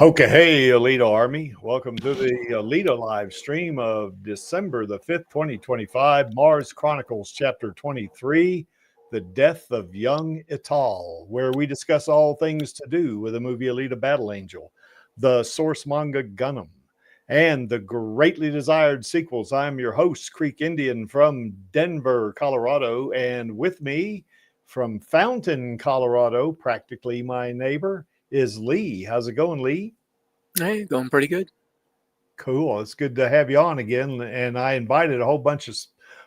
Okay, hey, Alita Army. Welcome to the Alita live stream of December the 5th, 2025, Mars Chronicles Chapter 23, The Death of Young Itall, where we discuss all things to do with the movie Alita Battle Angel, the source manga Gundam, and the greatly desired sequels. I'm your host, Creek Indian from Denver, Colorado, and with me from Fountain, Colorado, practically my neighbor, is Lee. How's it going, Lee? Hey, going pretty good. Cool. It's good to have you on again. And I invited a whole bunch of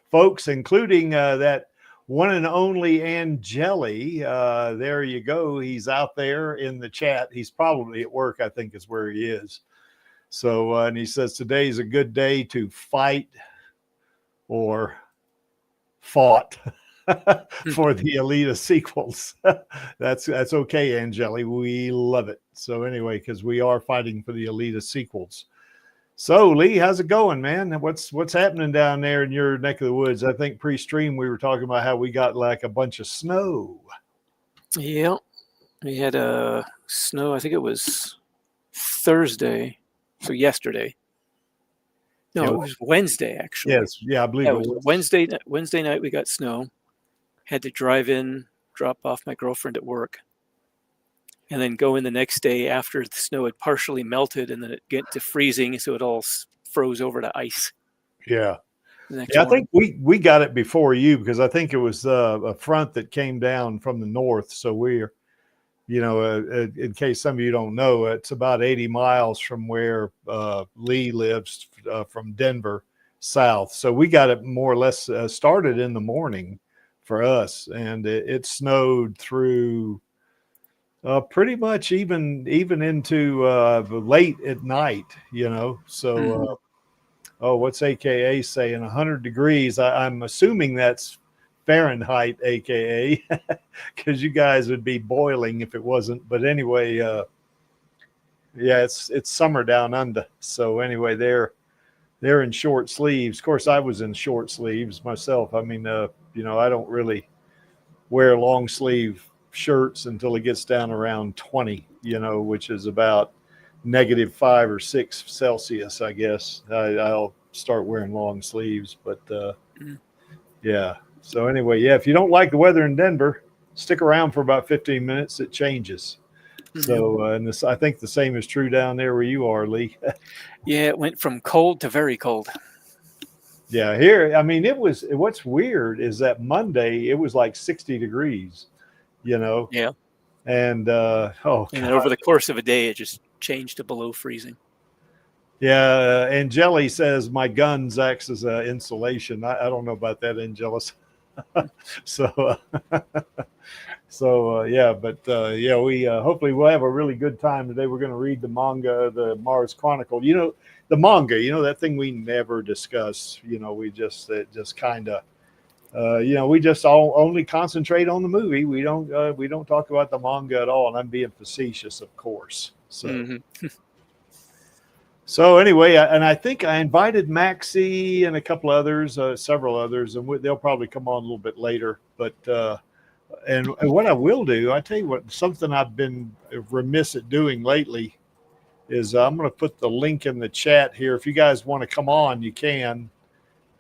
folks, including that one and only Angeli. There you go. He's out there in the chat. He's probably at work, I think is where he is. So, and he says today's a good day to fight or fought. For the Alita sequels. That's okay, Angeli. We love it. So anyway, because we are fighting for the Alita sequels. So Lee, how's it going, man? What's happening down there in your neck of the woods? I think pre-stream we were talking about how we got like a bunch of snow. Yeah, we had snow. I think it was Thursday, so yesterday. No, it was Wednesday actually. Yes, yeah, I believe it was Wednesday night. We got snow. Had to drive in, drop off my girlfriend at work, and then go in the next day after the snow had partially melted, and then it get to freezing, so it all froze over to ice. Yeah. I think we got it before you because I think it was a front that came down from the north. So we're, in case some of you don't know, it's about 80 miles from where Lee lives from Denver south. So we got it more or less started in the morning for us, and it snowed through pretty much even into late at night, so what's AKA saying 100 degrees? I'm assuming that's Fahrenheit, AKA, because you guys would be boiling if it wasn't. But anyway, yeah, it's summer down under. So anyway, they're in short sleeves. Of course, I was in short sleeves myself. I mean, I don't really wear long sleeve shirts until it gets down around 20, which is about -5 or 6 Celsius, I guess. I'll start wearing long sleeves, but yeah. So anyway, yeah, if you don't like the weather in Denver, stick around for about 15 minutes. It changes. So, and I think the same is true down there where you are, Lee. Yeah, it went from cold to very cold. Yeah, here, I mean, what's weird is that Monday, it was like 60 degrees, Yeah. And, and then over the course of a day, it just changed to below freezing. Yeah, Angeli says my guns acts as insulation. I don't know about that, Angelus. So, yeah, but yeah, we hopefully we'll have a really good time today. We're going to read the manga, the Mars Chronicle. The manga, that thing we never discuss. We just kind of, we just only concentrate on the movie. We don't talk about the manga at all. And I'm being facetious, of course. So. So anyway, I think I invited Maxie and a couple others, several others, and they'll probably come on a little bit later. But and what I will do, I tell you what, something I've been remiss at doing lately is I'm going to put the link in the chat here. If you guys want to come on, you can.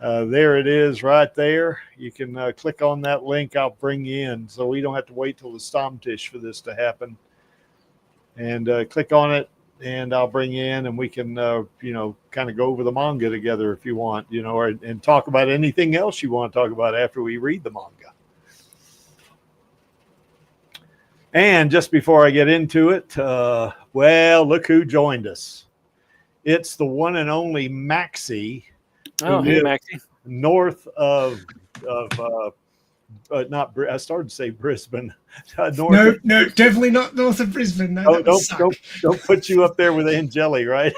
There it is right there. You can click on that link. I'll bring you in, so we don't have to wait till the Stammtisch for this to happen. And click on it. And I'll bring you in, and we can, kind of go over the manga together if you want, and talk about anything else you want to talk about after we read the manga. And just before I get into it, well, look who joined us. It's the one and only Maxie. Oh, hey, Maxie. North of I started to say Brisbane. No, definitely not north of Brisbane. No, don't put you up there with Angeli, right?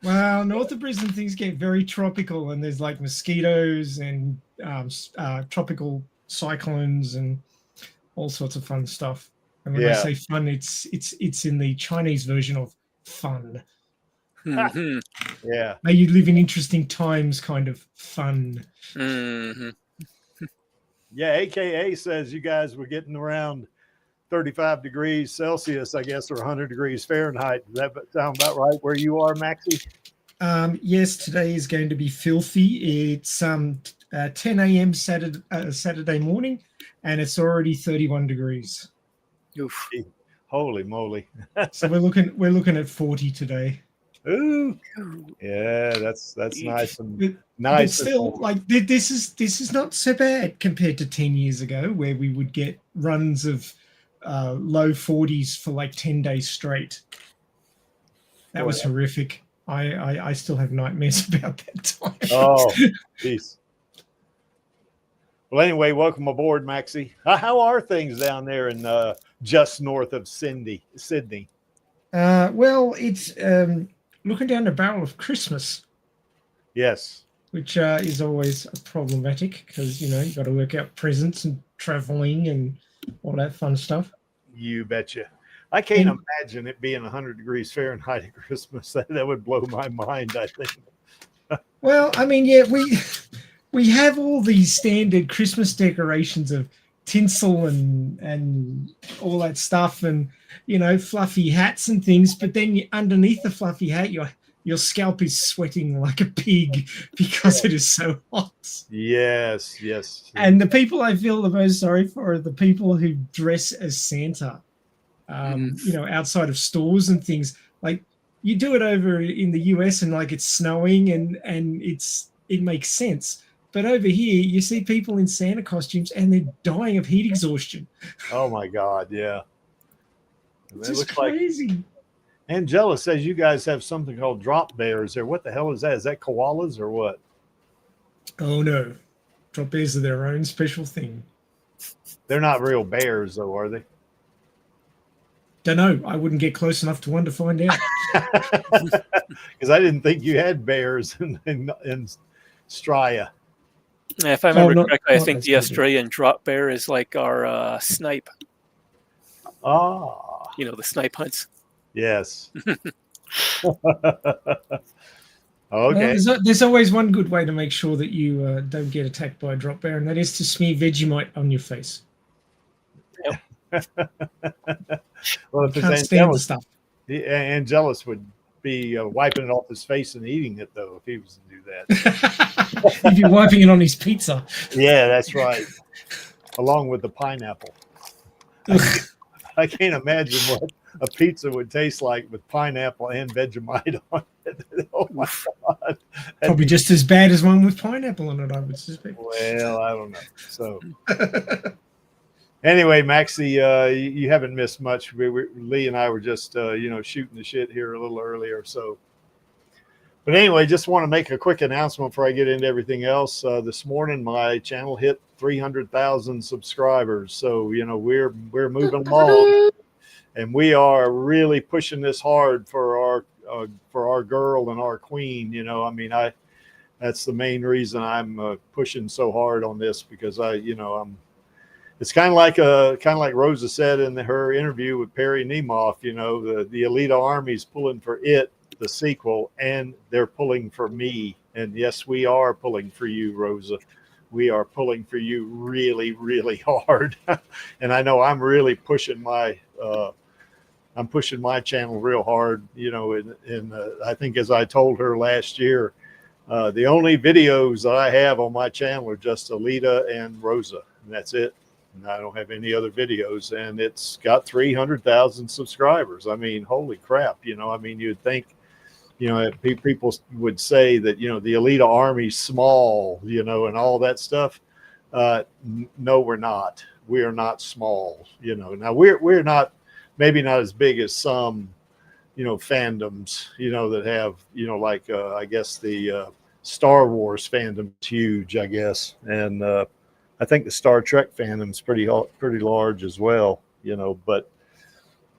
Well, north of Brisbane things get very tropical, and there's like mosquitoes and tropical cyclones and all sorts of fun stuff. And when I say fun, it's in the Chinese version of fun. Mm-hmm. Yeah. May you live in interesting times, kind of fun. Mm-hmm. Yeah, AKA says you guys were getting around 35 degrees Celsius, I guess, or 100 degrees Fahrenheit. Does that sound about right where you are, Maxie? Yes, today is going to be filthy. It's 10 a.m. Saturday morning, and it's already 31 degrees. Oof. Holy moly! So we're looking at 40 today. Ooh, yeah, that's nice and But still, like this is not so bad compared to 10 years ago, where we would get runs of low 40s for like 10 days straight. That was horrific. I still have nightmares about that time. Oh, jeez. Well, anyway, welcome aboard, Maxie. How are things down there in just north of Sydney? Well, it's looking down the barrel of Christmas. Yes. Which is always problematic because, you know, you got to work out presents and traveling and all that fun stuff. You betcha. I can't imagine it being 100 degrees Fahrenheit at Christmas. That would blow my mind, I think. Well, I mean, yeah, we have all these standard Christmas decorations of tinsel and all that stuff and, you know, fluffy hats and things. But then underneath the fluffy hat, your scalp is sweating like a pig because it is so hot. Yes. And the people I feel the most sorry for are the people who dress as Santa, you know, outside of stores and things. Like, you do it over in the US and like it's snowing and it makes sense. But over here, you see people in Santa costumes and they're dying of heat exhaustion. Oh my God, yeah. It's just crazy. Angela says you guys have something called drop bears there. What the hell is that? Is that koalas or what? Oh no. Drop bears are their own special thing. They're not real bears though, are they? Don't know. I wouldn't get close enough to one to find out. Because I didn't think you had bears in Straya. Yeah, if I remember correctly, I think the Australian drop bear is like our snipe. Ah. You know, the snipe hunts. Yes. Okay. Well, there's always one good way to make sure that you don't get attacked by a drop bear, and that is to smear Vegemite on your face. Yep. Well, if you can't stand the stuff. Angelus would be wiping it off his face and eating it, though, if he was to do that. He'd be wiping it on his pizza. Yeah, that's right. Along with the pineapple. I can't imagine what a pizza would taste like with pineapple and Vegemite on it. Oh my God. Probably just as bad as one with pineapple on it, I would suspect. Well, I don't know. So anyway, Maxie, you haven't missed much. Lee and I were just, shooting the shit here a little earlier. So, but anyway, just want to make a quick announcement before I get into everything else. This morning, my channel hit 300,000 subscribers. So, you know, we're moving along. And we are really pushing this hard for our girl and our queen. You know, I mean, that's the main reason I'm pushing so hard on this, because it's kind of like Rosa said in her interview with Perry Nemoff. You know, the Alita Army's pulling for it, the sequel, and they're pulling for me. And yes, we are pulling for you, Rosa. We are pulling for you really, really hard. And I know I'm really pushing my channel real hard, you know, and I think, as I told her last year, the only videos that I have on my channel are just Alita and Rosa, and that's it. And I don't have any other videos, and it's got 300,000 subscribers. I mean, holy crap. You know, I mean, you'd think, you know, people would say that, you know, the Alita Army's small, you know, and all that stuff. No, we're not. We are not small, you know. Now we're not, maybe not as big as some, you know, fandoms, you know, that have, you know, like I guess the Star Wars fandom's huge, I guess, and I think the Star Trek fandom's pretty large as well, you know. But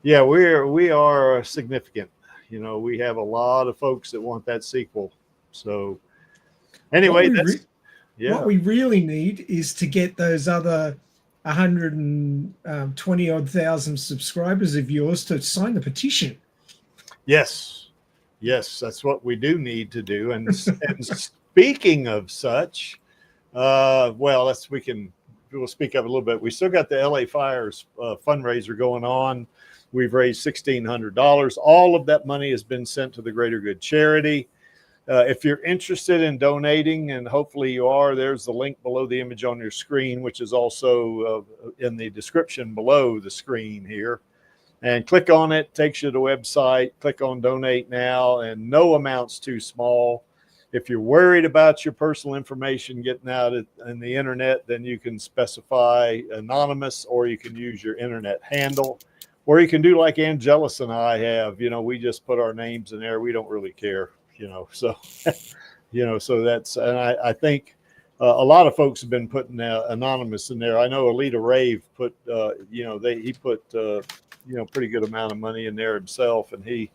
yeah, we are significant. You know, we have a lot of folks that want that sequel. So anyway, what we really need is to get those other 120 odd thousand subscribers of yours to sign the petition. Yes, that's what we do need to do. And speaking of such, we can we'll speak of it a little bit. We still got the LA Fires fundraiser going on. We've raised $1,600. All of that money has been sent to the Greater Good charity. If you're interested in donating, and hopefully you are, there's the link below the image on your screen, which is also in the description below the screen here. And click on it, takes you to the website. Click on Donate Now, and no amount's too small. If you're worried about your personal information getting out in the internet, then you can specify anonymous, or you can use your internet handle, or you can do like Angelus and I have. You know, we just put our names in there. We don't really care. You know, so so that's, and I think a lot of folks have been putting anonymous in there. I know Alita Rave put he put pretty good amount of money in there himself, and he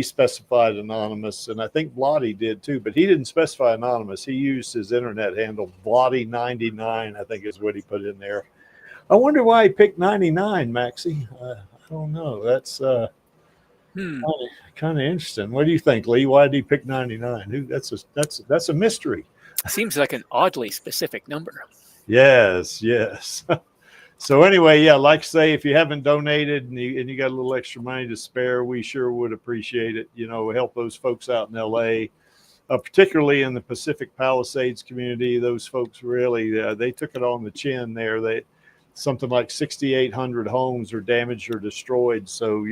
specified anonymous, and I think Blotty did too, but he didn't specify anonymous. He used his internet handle, Blotty99, I think is what he put in there. I wonder why he picked 99, Maxie. I don't know. That's kind of interesting. What do you think, Lee? Why did he pick 99? That's a mystery. Seems like an oddly specific number. Yes. So anyway, yeah, like I say, if you haven't donated and you got a little extra money to spare, we sure would appreciate it. You know, help those folks out in LA, particularly in the Pacific Palisades community. Those folks really, they took it on the chin there. Something like 6,800 homes are damaged or destroyed. So,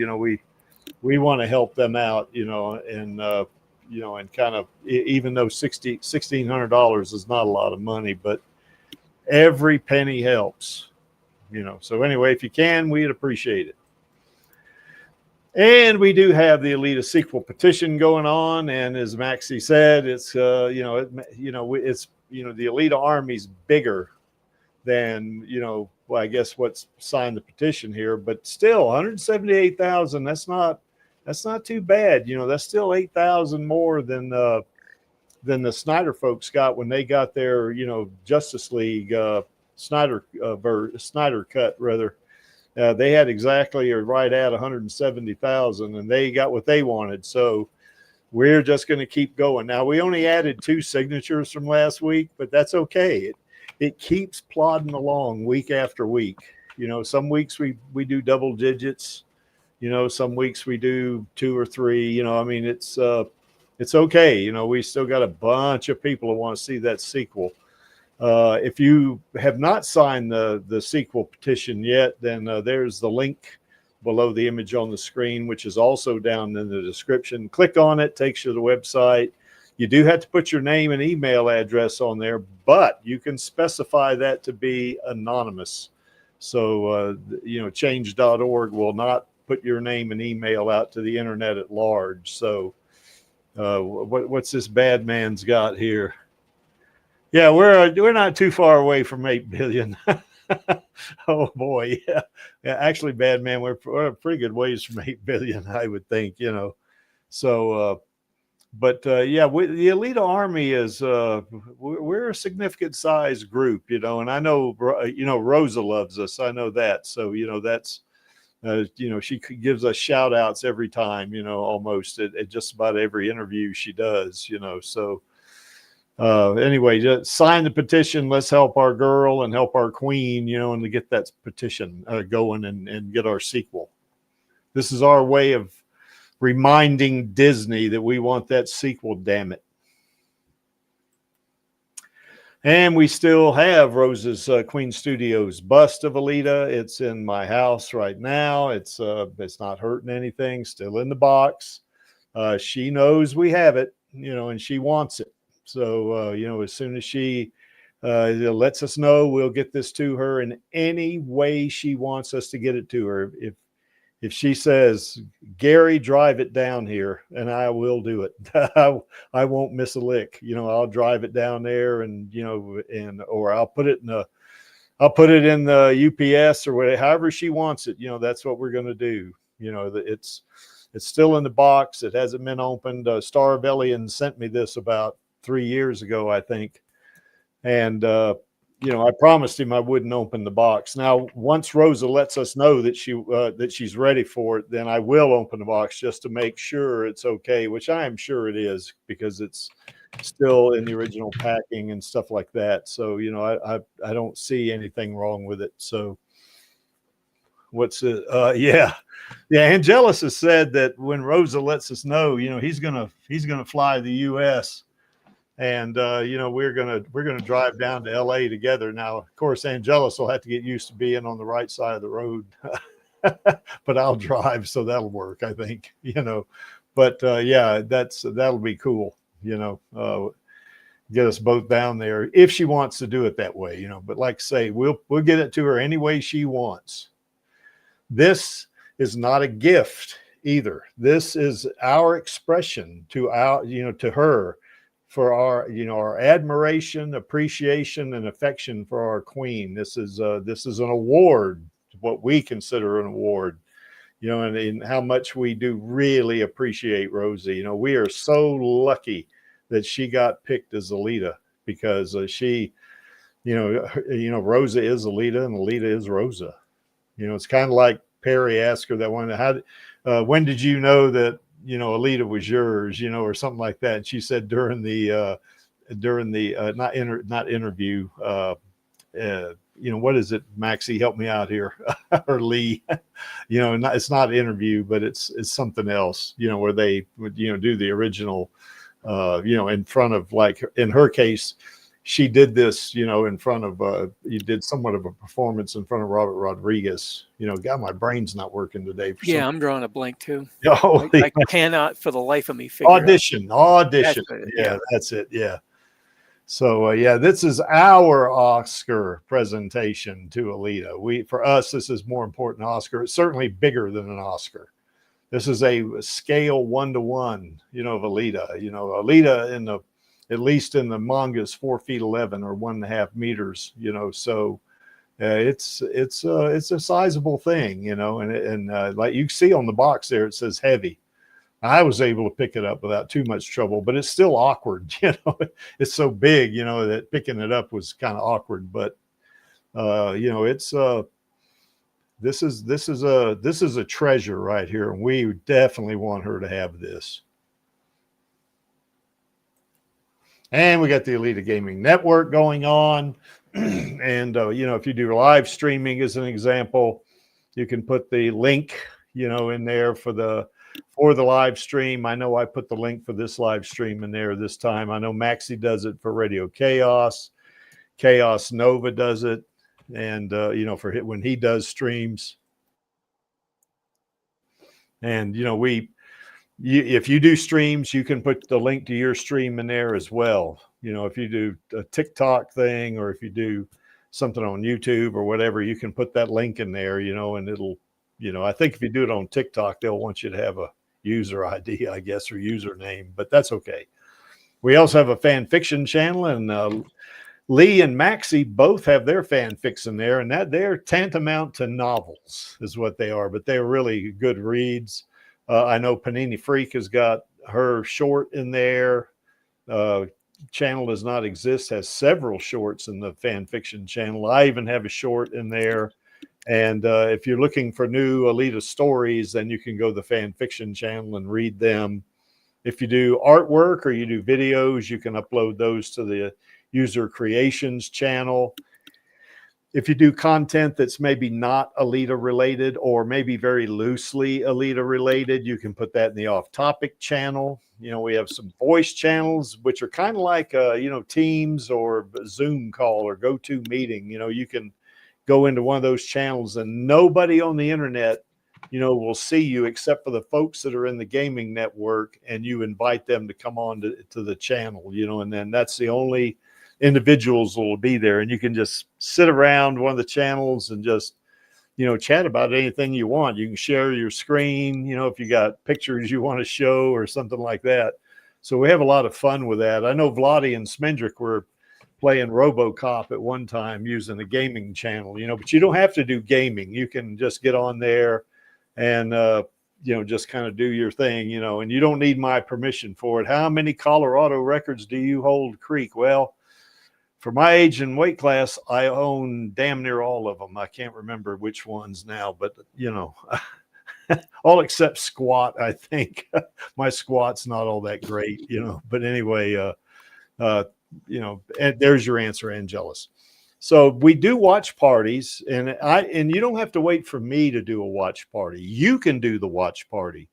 we want to help them out, and kind of, even though $1,600 is not a lot of money, but every penny helps, So anyway, if you can, we'd appreciate it. And we do have the Alita sequel petition going on, and as Maxie said, it's the Alita Army's bigger than I guess what's signed the petition here, but still 178,000. That's not too bad. That's still 8,000 more than the Snyder folks got when they got their Justice League Snyder cut rather. They had exactly or right at 170,000, and they got what they wanted. So we're just going to keep going. Now, we only added 2 signatures from last week, but that's okay. It keeps plodding along week after week. Some weeks we do double digits. Some weeks we do 2 or 3. I mean, it's okay. We still got a bunch of people who want to see that sequel. If you have not signed the sequel petition yet, then there's the link below the image on the screen, which is also down in the description. Click on it, takes you to the website. You do have to put your name and email address on there, but you can specify that to be anonymous. So, change.org will not put your name and email out to the internet at large. So what's this bad man's got here? Yeah, we're not too far away from 8 billion. Oh boy, yeah. Actually, bad man, we're a pretty good ways from 8 billion, I would think. So. But the Alita Army is we're a significant size group, and I know Rosa loves us. I know that. So that's she gives us shout outs every time, almost at just about every interview she does, So anyway, just sign the petition. Let's help our girl and help our queen, and to get that petition going and get our sequel. This is our way of reminding Disney that we want that sequel, damn it. And we still have Rose's Queen Studios bust of Alita. It's in my house right now. It's not hurting anything, still in the box. She knows we have it, and she wants it. So, as soon as she lets us know, we'll get this to her in any way she wants us to get it to her. If she says, Gary, drive it down here, and I will do it. I won't miss a lick. I'll drive it down there, and or I'll put it in the UPS or whatever, however she wants it. That's what we're going to do. It's still in the box. It hasn't been opened. Starvellian sent me this about 3 years ago, I think, and I promised him I wouldn't open the box. Now, once Rosa lets us know that she's ready for it, then I will open the box just to make sure it's okay, which I am sure it is, because it's still in the original packing and stuff like that. So, you know, I don't see anything wrong with it. So what's it? Yeah. Angelus has said that when Rosa lets us know, you know, he's gonna fly to the U.S. and you know, we're gonna drive down to LA together. Now, of course, Angelus will have to get used to being on the right side of the road, but I'll drive, so that'll work, I think. You know, but yeah, that'll be cool. You know, get us both down there if she wants to do it that way. You know, but like I say, we'll get it to her any way she wants. This is not a gift either. This is our expression to her, for our, you know, our admiration, appreciation, and affection for our queen. This is an award, what we consider an award, you know, and how much we do really appreciate Rosie. You know, we are so lucky that she got picked as Alita, because she, you know, Rosa is Alita and Alita is Rosa. You know, it's kind of like Perry asked her that one, when did you know that, you know, Alita was yours, you know, or something like that. And she said during the not interview, you know, what is it, Maxie, help me out here, or Lee, you know, it's not interview, but it's something else, you know, where they would, you know, do the original, you know, in front of, like in her case, she did this, you know, in front of, you did somewhat of a performance in front of Robert Rodriguez. You know, God, my brain's not working today. Yeah, I'm drawing a blank too. Oh, I cannot for the life of me figure audition. That's yeah, that's it. Yeah. So yeah, this is our Oscar presentation to Alita. For us, this is more important Oscar. It's certainly bigger than an Oscar. This is a scale 1-to-1, you know, of Alita. You know, Alita at least in the manga is 4'11" or 1.5 meters, you know, so it's a sizable thing, you know, and like you see on the box there, it says heavy. I was able to pick it up without too much trouble, but it's still awkward, you know. It's so big, you know, that picking it up was kind of awkward, but you know, it's this is a treasure right here, and we definitely want her to have this. And we got the Alita Gaming Network going on. And, you know, if you do live streaming as an example, you can put the link, you know, in there for the live stream. I know I put the link for this live stream in there this time. I know Maxie does it for Radio Chaos. Chaos Nova does it. And, you know, for when he does streams. And, you know, if you do streams, you can put the link to your stream in there as well. You know, if you do a TikTok thing, or if you do something on YouTube or whatever, you can put that link in there, you know, and it'll, you know, I think if you do it on TikTok, they'll want you to have a user ID, I guess, or username, but that's okay. We also have a fan fiction channel, and Lee and Maxie both have their fan fiction there, and that they're tantamount to novels is what they are, but they're really good reads. I know Panini Freak has got her short in there. Channel Does Not Exist has several shorts in the fan fiction channel. I even have a short in there. And if you're looking for new Alita stories, then you can go to the fan fiction channel and read them. If you do artwork or you do videos, you can upload those to the user creations channel. If you do content that's maybe not Alita related, or maybe very loosely Alita related, you can put that in the off topic channel. You know, we have some voice channels, which are kind of like, you know, Teams or Zoom call or GoToMeeting. You know, you can go into one of those channels and nobody on the internet, you know, will see you except for the folks that are in the gaming network, and you invite them to come on to the channel, you know, and then that's the only individuals will be there, and you can just sit around one of the channels and just, you know, chat about anything you want. You can share your screen, you know, if you got pictures you want to show or something like that. So we have a lot of fun with that. I know Vladi and Smendrick were playing RoboCop at one time using the gaming channel, you know, but you don't have to do gaming. You can just get on there and, you know, just kind of do your thing, you know, and you don't need my permission for it. How many Colorado records do you hold, Creek? Well, for my age and weight class, I own damn near all of them. I can't remember which ones now, but, you know, all except squat, I think. My squat's not all that great, you know. But anyway, And there's your answer, Angelus. So we do watch parties, and you don't have to wait for me to do a watch party. You can do the watch party.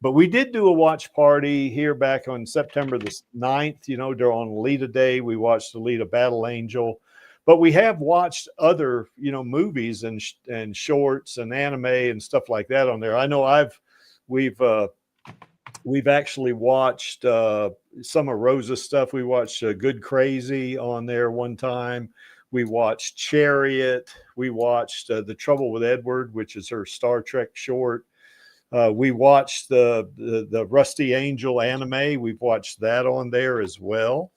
But we did do a watch party here back on September the 9th, during Alita Day. We watched Alita Battle Angel. But we have watched other, movies and shorts and anime and stuff like that on there. I know we've actually watched some of Rosa's stuff. We watched Good Crazy on there one time. We watched Chariot. We watched The Trouble with Edward, which is her Star Trek short. We watched the Rusty Angel anime. We've watched that on there as well.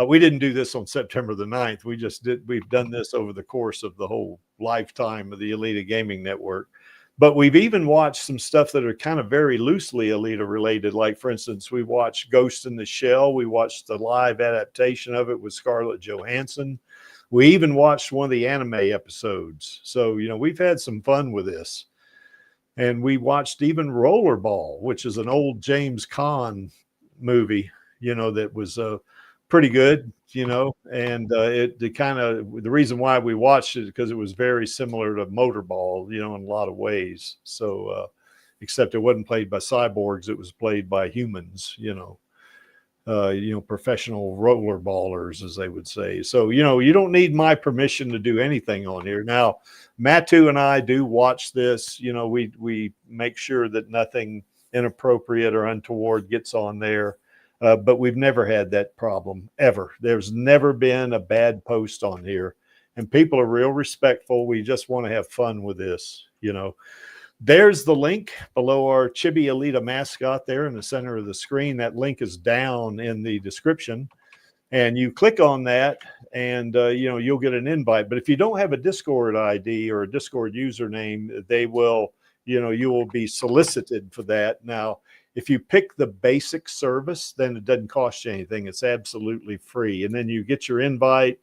We didn't do this on September the 9th. We've done this over the course of the whole lifetime of the Alita Gaming Network. But we've even watched some stuff that are kind of very loosely Alita related. Like, for instance, we watched Ghost in the Shell. We watched the live adaptation of it with Scarlett Johansson. We even watched one of the anime episodes. So, we've had some fun with this. And we watched even Rollerball, which is an old James Caan movie, that was pretty good, and the reason why we watched it is because it was very similar to Motorball, in a lot of ways. So, except it wasn't played by cyborgs, it was played by humans, professional rollerballers, as they would say. So, you don't need my permission to do anything on here. Now, Matu and I do watch this. We make sure that nothing inappropriate or untoward gets on there. But we've never had that problem ever. There's never been a bad post on here, and people are real respectful. We just want to have fun with this. There's the link below our Chibi Alita mascot there in the center of the screen. That link is down in the description, and you click on that, and you'll get an invite. But if you don't have a Discord ID or a Discord username, they will, you will be solicited for that. Now, if you pick the basic service, then it doesn't cost you anything. It's absolutely free. And then you get your invite.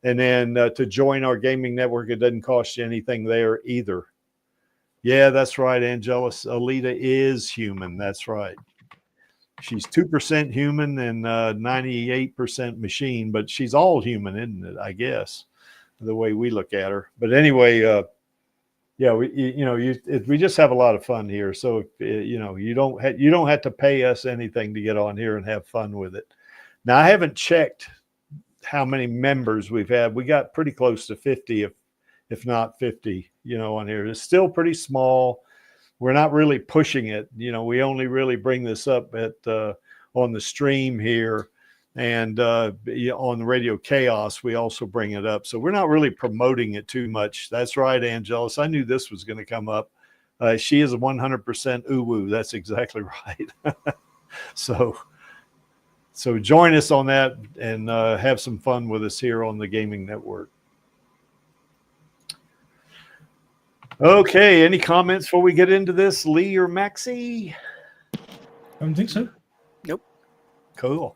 And then to join our gaming network, it doesn't cost you anything there either. Yeah, that's right, Angelus. Alita is human. That's right. She's 2% human and 98% machine, but she's all human, isn't it? I guess, the way we look at her. But anyway, yeah, we just have a lot of fun here. So you don't have to pay us anything to get on here and have fun with it. Now, I haven't checked how many members we've had. We got pretty close to 50, if not 50, on here. It's still pretty small. We're not really pushing it. We only really bring this up on the stream here. And on the Radio Chaos, we also bring it up. So we're not really promoting it too much. That's right, Angelus. I knew this was going to come up. She is a 100% uwu. That's exactly right. So join us on that and have some fun with us here on the Gaming Network. Okay, any comments before we get into this, Lee or Maxie? I don't think so. Nope. Cool.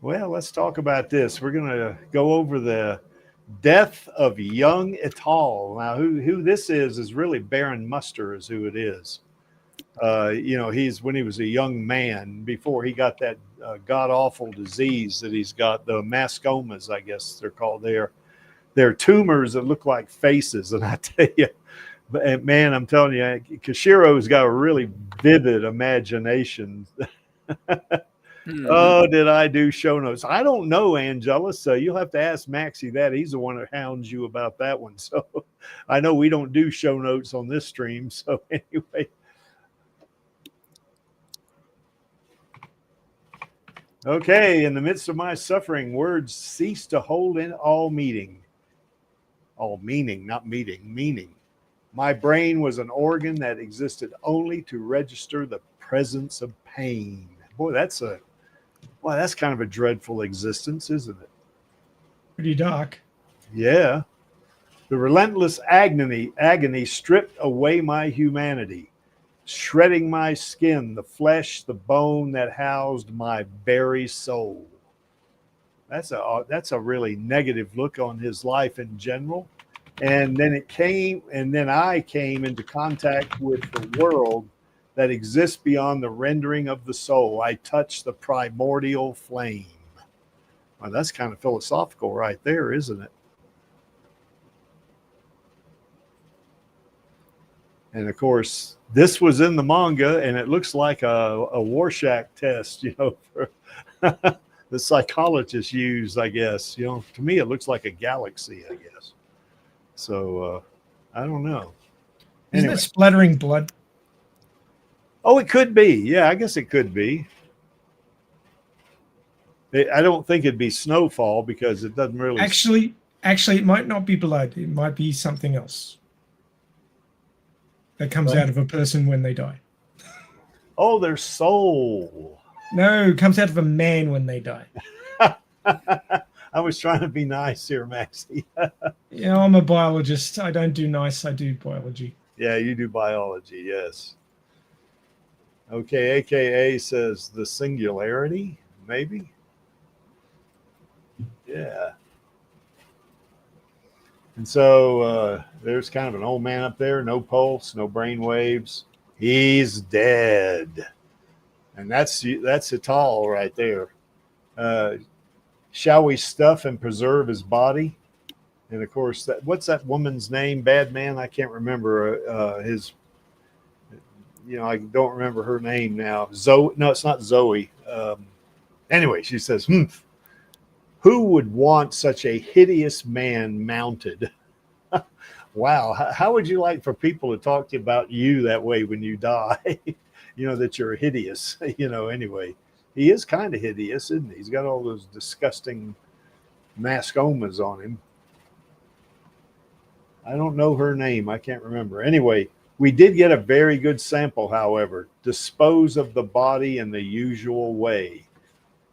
Well, let's talk about this. We're going to go over the Death of Young Itall. Now, who this is really Baron Muster is who it is. He's when he was a young man before he got that god-awful disease that he's got, the mascomas, I guess they're called. They're tumors that look like faces. And I tell you, man, I'm telling you, Kashiro's got a really vivid imagination. Oh, did I do show notes? I don't know, Angelus. So you'll have to ask Maxie that. He's the one that hounds you about that one. So I know we don't do show notes on this stream. So anyway. Okay. In the midst of my suffering, words cease to hold in all meaning. All meaning, not meeting, meaning. My brain was an organ that existed only to register the presence of pain. Boy, that's kind of a dreadful existence, isn't it? Pretty dark. Yeah. The relentless agony stripped away my humanity, shredding my skin, the flesh, the bone that housed my very soul. That's a really negative look on his life in general. And then I came into contact with the world that exists beyond the rendering of the soul. I touch the primordial flame. Well, that's kind of philosophical right there, isn't it? And of course, this was in the manga, and it looks like a Rorschach test, you know, for the psychologists use, I guess. You know, to me, it looks like a galaxy, I guess. So I don't know. Isn't it splattering blood? Oh, it could be. Yeah, I guess it could be. I don't think it'd be snowfall because it doesn't really. Actually, it might not be blood. It might be something else that comes out of a person when they die. Oh, their soul. No, it comes out of a man when they die. I was trying to be nice here, Maxie. Yeah, I'm a biologist. I don't do nice. I do biology. Yeah, you do biology. Yes. Okay, AKA says the singularity, maybe. Yeah. And so there's kind of an old man up there, no pulse, no brain waves. He's dead. And that's Itall right there. Shall we stuff and preserve his body? And of course, what's that woman's name? Bad man? I can't remember his. You know, I don't remember her name now. Zoe? No, it's not Zoe. Anyway, she says, "Who would want such a hideous man mounted?" Wow, how would you like for people to talk to you about you that way when you die? You know, that you're hideous. You know, anyway, he is kind of hideous, isn't he? He's got all those disgusting mascomas on him. I don't know her name. I can't remember. Anyway, we did get a very good sample, however. Dispose of the body in the usual way.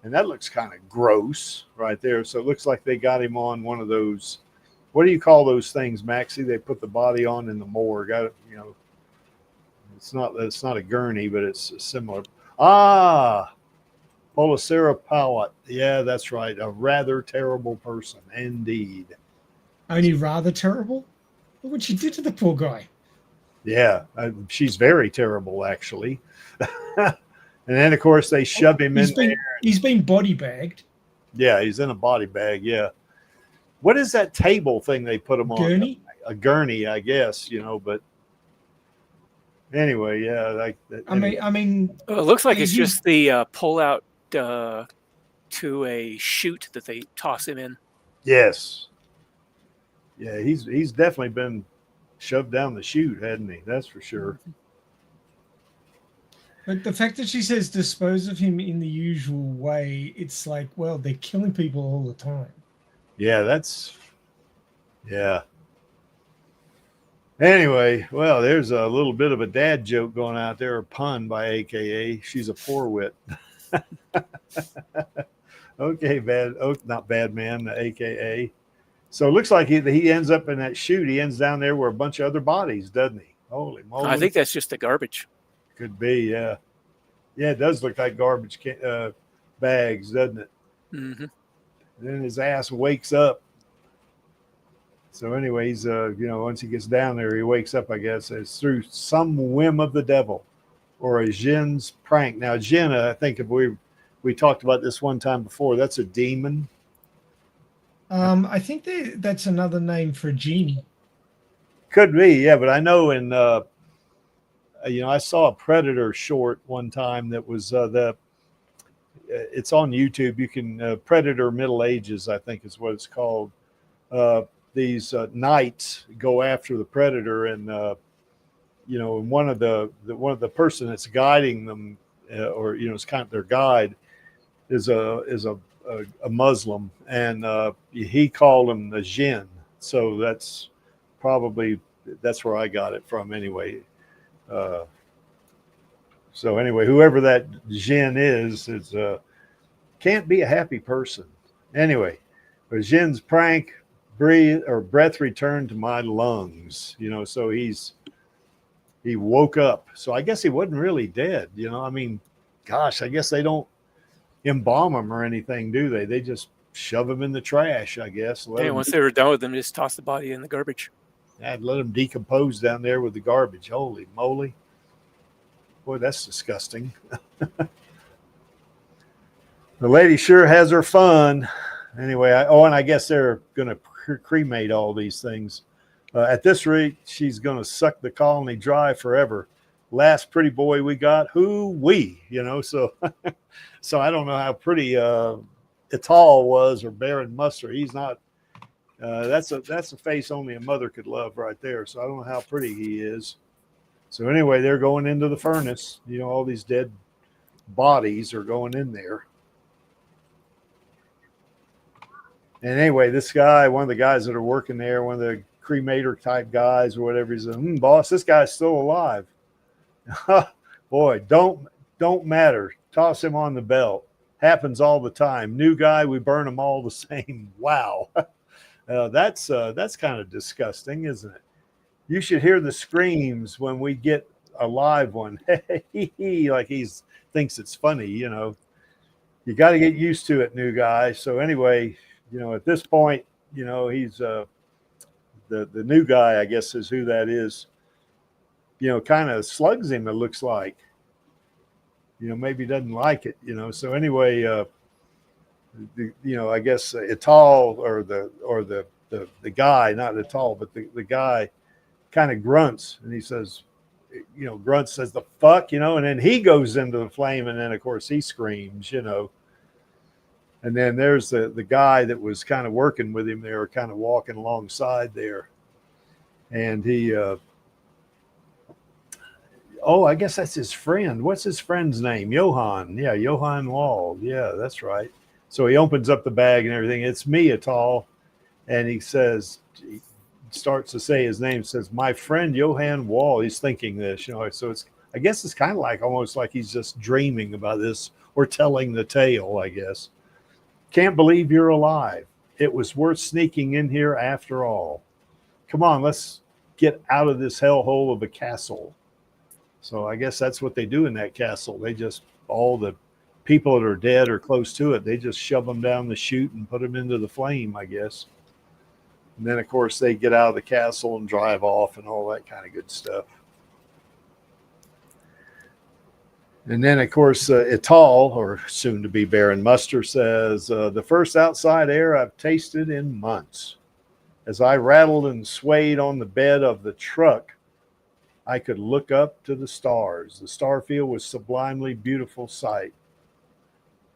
And that looks kind of gross right there. So it looks like they got him on one of those. What do you call those things, Maxie? They put the body on in the morgue. You know, it's not a gurney, but it's similar. Ah, Policera. Yeah, that's right. A rather terrible person, indeed. Only rather terrible? Look what she did to the poor guy. Yeah, she's very terrible, actually. And then, of course, they shove him in there. He's been body bagged. Yeah, he's in a body bag. Yeah. What is that table thing they put him on? Gurney? A gurney, I guess, you know, but anyway, yeah. Like that, I mean, it looks like it's just the pull out to a chute that they toss him in. Yes. Yeah, he's definitely been shoved down the chute, hadn't he? That's for sure. But the fact that she says dispose of him in the usual way, it's like, well, they're killing people all the time. Yeah, yeah. Anyway, well, there's a little bit of a dad joke going out there, a pun by AKA. She's a poor-wit. Okay, not bad man, AKA. So it looks like he ends up in that chute. He ends down there where a bunch of other bodies, doesn't he? Holy moly. I think that's just the garbage. Could be, yeah. Yeah, it does look like garbage bags, doesn't it? Mm-hmm. And then his ass wakes up. So anyways, you know, once he gets down there, he wakes up, I guess. It's through some whim of the devil or a Jin's prank. Now, Jin, I think if we talked about this one time before, that's a demon. I think that's another name for a genie. Could be, yeah. But I know in, you know, I saw a Predator short one time that was it's on YouTube. You can, Predator Middle Ages, I think is what it's called. These knights go after the Predator, and you know, and one of the person that's guiding them, or you know, it's kind of their guide, is a Muslim, and he called him the Jinn. So that's where I got it from anyway. So anyway, whoever that Jinn is can't be a happy person. Anyway, but Jin's prank, breath returned to my lungs. You know, so he woke up. So I guess he wasn't really dead. You know, I mean, gosh, I guess they don't embalm him or anything, do they? They just shove him in the trash, I guess. Once they were done with him, just toss the body in the garbage. I'd let him decompose down there with the garbage. Holy moly. Boy, that's disgusting. The lady sure has her fun. Anyway, and I guess they're going to cremate all these things. At this rate, she's going to suck the colony dry forever. Last pretty boy we got, so so I don't know how pretty Itall was, or Baron Muster. He's not. That's a face only a mother could love right there. So I don't know how pretty he is. So anyway, they're going into the furnace. All these dead bodies are going in there. And anyway, this guy, one of the guys that are working there, one of the cremator type guys or whatever, he said, boss, this guy's still alive. Boy, don't matter. Toss him on the belt. Happens all the time. New guy, we burn them all the same. Wow. That's kind of disgusting, isn't it? You should hear the screams when we get a live one. Like he thinks it's funny, You got to get used to it, new guy. So anyway, at this point, he's the new guy, I guess, is who that is. Kind of slugs him, it looks like. Maybe doesn't like it, So anyway, I guess Itall or the guy, not Itall, but the guy kind of grunts, and he says, Grunt says, the fuck, and then he goes into the flame, and then of course he screams, And then there's the guy that was kind of working with him there, kind of walking alongside there. And he, I guess that's his friend. What's his friend's name? Johann. Yeah, Johann Wald. Yeah, that's right. So he opens up the bag and everything. It's me, Itall. And he starts to say his name, says, my friend Johann Wald. He's thinking this, So I guess it's kind of like almost like he's just dreaming about this or telling the tale, I guess. Can't believe you're alive. It was worth sneaking in here after all. Come on, let's get out of this hellhole of a castle. So I guess that's what they do in that castle. They just, all the people that are dead or close to it, they just shove them down the chute and put them into the flame, I guess. And then, of course, they get out of the castle and drive off and all that kind of good stuff. And then, of course, Itall, or soon to be Baron Muster, says, the first outside air I've tasted in months. As I rattled and swayed on the bed of the truck, I could look up to the stars. The star field was sublimely beautiful sight,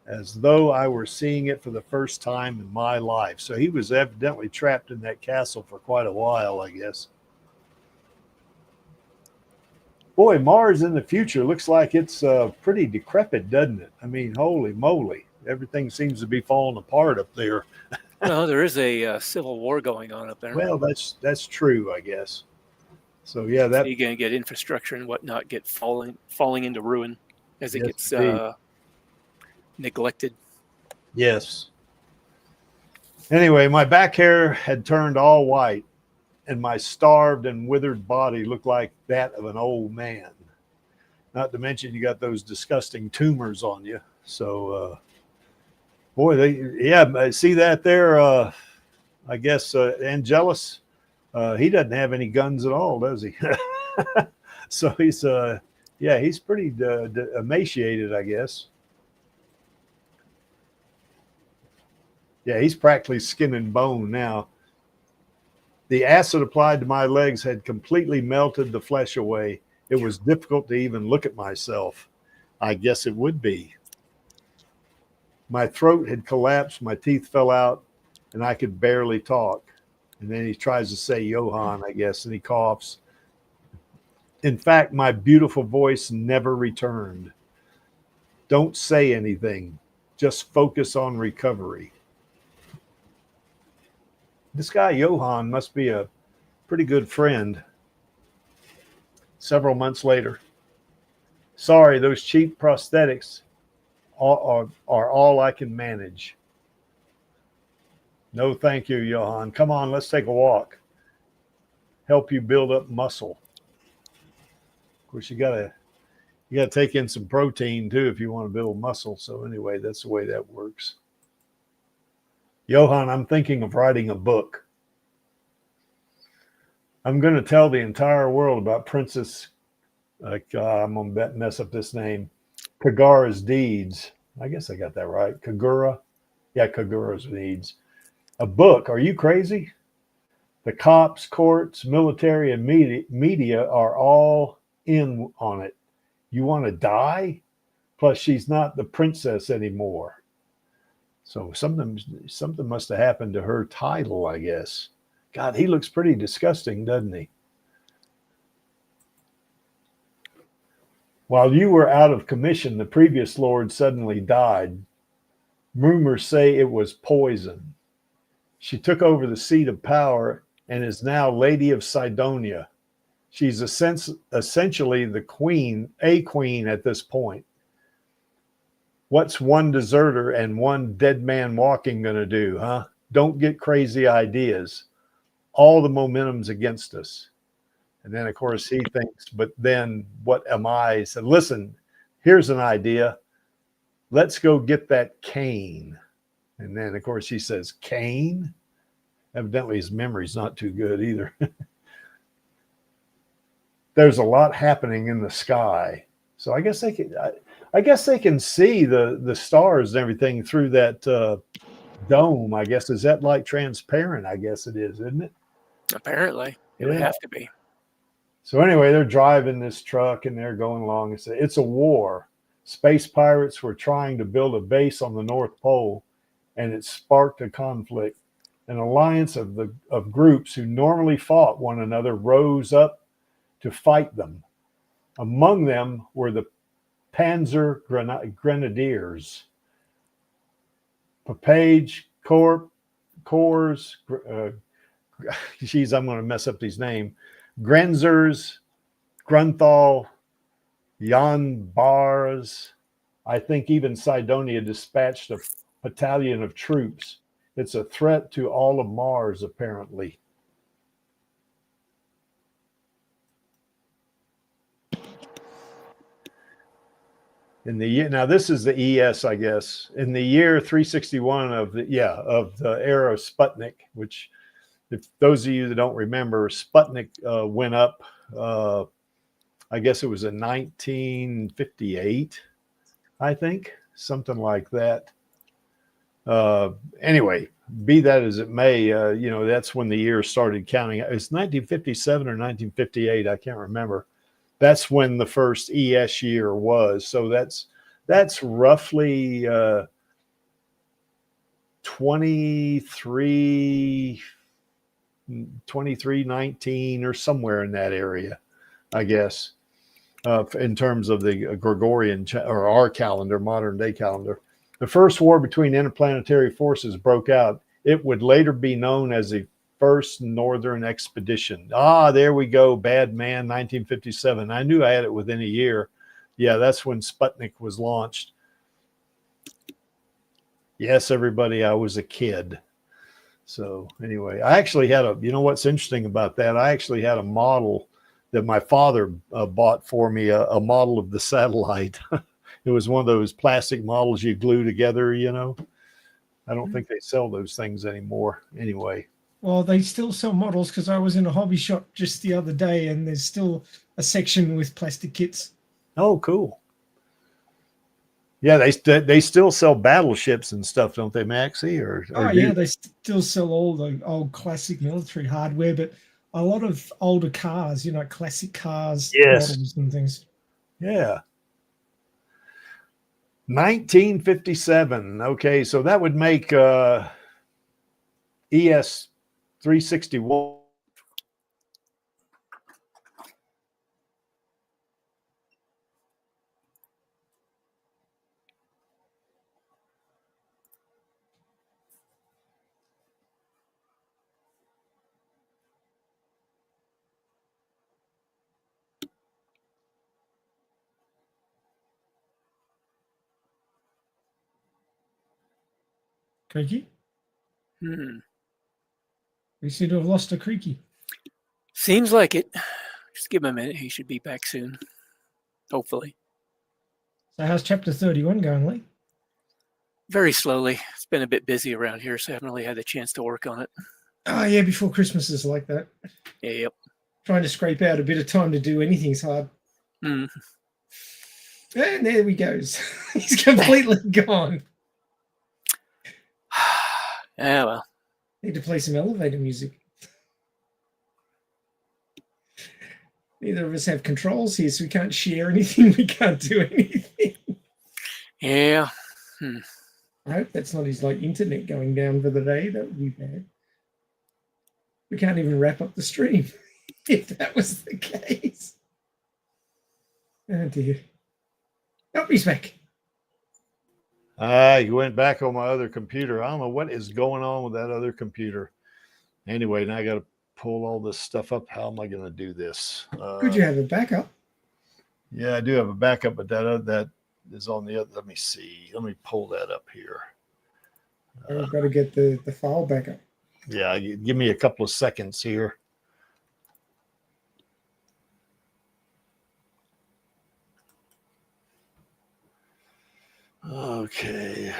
as though I were seeing it for the first time in my life. So he was evidently trapped in that castle for quite a while, I guess. Boy, Mars in the future looks like it's pretty decrepit, doesn't it? I mean, holy moly. Everything seems to be falling apart up there. Well, there is a civil war going on up there. Well, that's true, I guess. So, yeah. So you're going to get infrastructure and whatnot get falling into ruin as it gets neglected. Yes. Anyway, my back hair had turned all white, and my starved and withered body looked like that of an old man. Not to mention you got those disgusting tumors on you. So, boy, see that there? I guess Angelus, he doesn't have any guns at all, does he? So he's pretty emaciated, I guess. Yeah, he's practically skin and bone now. The acid applied to my legs had completely melted the flesh away. It was difficult to even look at myself. I guess it would be. My throat had collapsed, my teeth fell out, and I could barely talk. And then he tries to say Johann, I guess, and he coughs. In fact, my beautiful voice never returned. Don't say anything. Just focus on recovery. This guy, Johann, must be a pretty good friend. Several months later. Sorry, those cheap prosthetics are all I can manage. No, thank you, Johann. Come on, let's take a walk. Help you build up muscle. Of course, you gotta take in some protein too if you want to build muscle. So anyway, that's the way that works. Johann, I'm thinking of writing a book. I'm going to tell the entire world about Princess Like I'm gonna mess up this name. Kagura's Deeds. I guess I got that right. Kagura. Yeah, Kagura's Deeds. A book. Are you crazy? The cops, courts, military, and media are all in on it. You want to die? Plus, she's not the princess anymore. So something must have happened to her title, I guess. God, he looks pretty disgusting, doesn't he? While you were out of commission, the previous lord suddenly died. Rumors say it was poison. She took over the seat of power and is now Lady of Cydonia. She's essentially the queen at this point. What's one deserter and one dead man walking going to do, huh? Don't get crazy ideas. All the momentum's against us. And then, of course, he thinks, but then what am I? He said, listen, here's an idea. Let's go get that cane. And then, of course, he says, cane? Evidently, his memory's not too good either. There's a lot happening in the sky. So I guess they can see the stars and everything through that dome. I guess, is that like transparent? I guess it is, isn't it? Apparently, it would have to be. So anyway, they're driving this truck and they're going along. It's a war. Space pirates were trying to build a base on the North Pole, and it sparked a conflict. An alliance of groups who normally fought one another rose up to fight them. Among them were the Panzer Grenadiers, Papage Corps, geez, I'm going to mess up these names. Grenzers, Grunthal, Jan Bars. I think even Cydonia dispatched a battalion of troops. It's a threat to all of Mars, apparently. In the year, now this is the ES, I guess. In the year 361 of the era of Sputnik, which, if those of you that don't remember, Sputnik went up. I guess it was in 1958, I think, something like that. Anyway, be that as it may, that's when the year started counting. It's 1957 or 1958. I can't remember. That's when the first ES year was. So that's roughly 2319 or somewhere in that area, I guess, in terms of the Gregorian or our calendar, modern day calendar. The first war between interplanetary forces broke out. It would later be known as the First Northern Expedition. There we go. Bad man, 1957. I knew I had it within a year. Yeah, that's when Sputnik was launched. Yes, everybody, I was a kid. So anyway, I actually had what's interesting about that? I actually had a model that my father bought for me, a model of the satellite. It was one of those plastic models you glue together, I don't think they sell those things anymore anyway. Well, they still sell models, because I was in a hobby shop just the other day and there's still a section with plastic kits. Oh, cool. Yeah, they still sell battleships and stuff, don't they, Maxie? Yeah, they still sell all the old classic military hardware, but a lot of older cars, classic cars, models and things. Yeah. 1957. Okay, so that would make ES 361. Creaky? We seem to have lost a Creaky. Seems like it. Just give him a minute. He should be back soon. Hopefully. So how's chapter 31 going, Lee? Very slowly. It's been a bit busy around here, so I haven't really had the chance to work on it. Oh, yeah, before Christmas is like that. Yep. Trying to scrape out a bit of time to do anything is hard. Mm. And there he goes. He's completely gone. Yeah, well. Need to play some elevator music. Neither of us have controls here, so we can't share anything. We can't do anything. Yeah. I hope that's not his internet going down for the day. That would be bad. We can't even wrap up the stream if that was the case. Oh dear. Oh, he's back. You went back on my other computer. I don't know what is going on with that other computer. Anyway, now I got to pull all this stuff up. How am I going to do this? Could you have a backup? Yeah, I do have a backup, but that is on the other. Let me see. Let me pull that up here. I've got to get the file backup. Yeah, give me a couple of seconds here. Okay.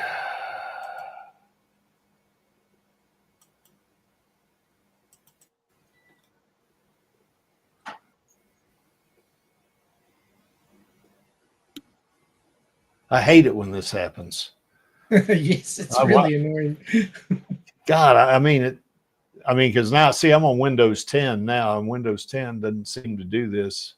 I hate it when this happens. Yes, it's really annoying. God, I mean, because now, see, I'm on Windows 10 now, and Windows 10 doesn't seem to do this.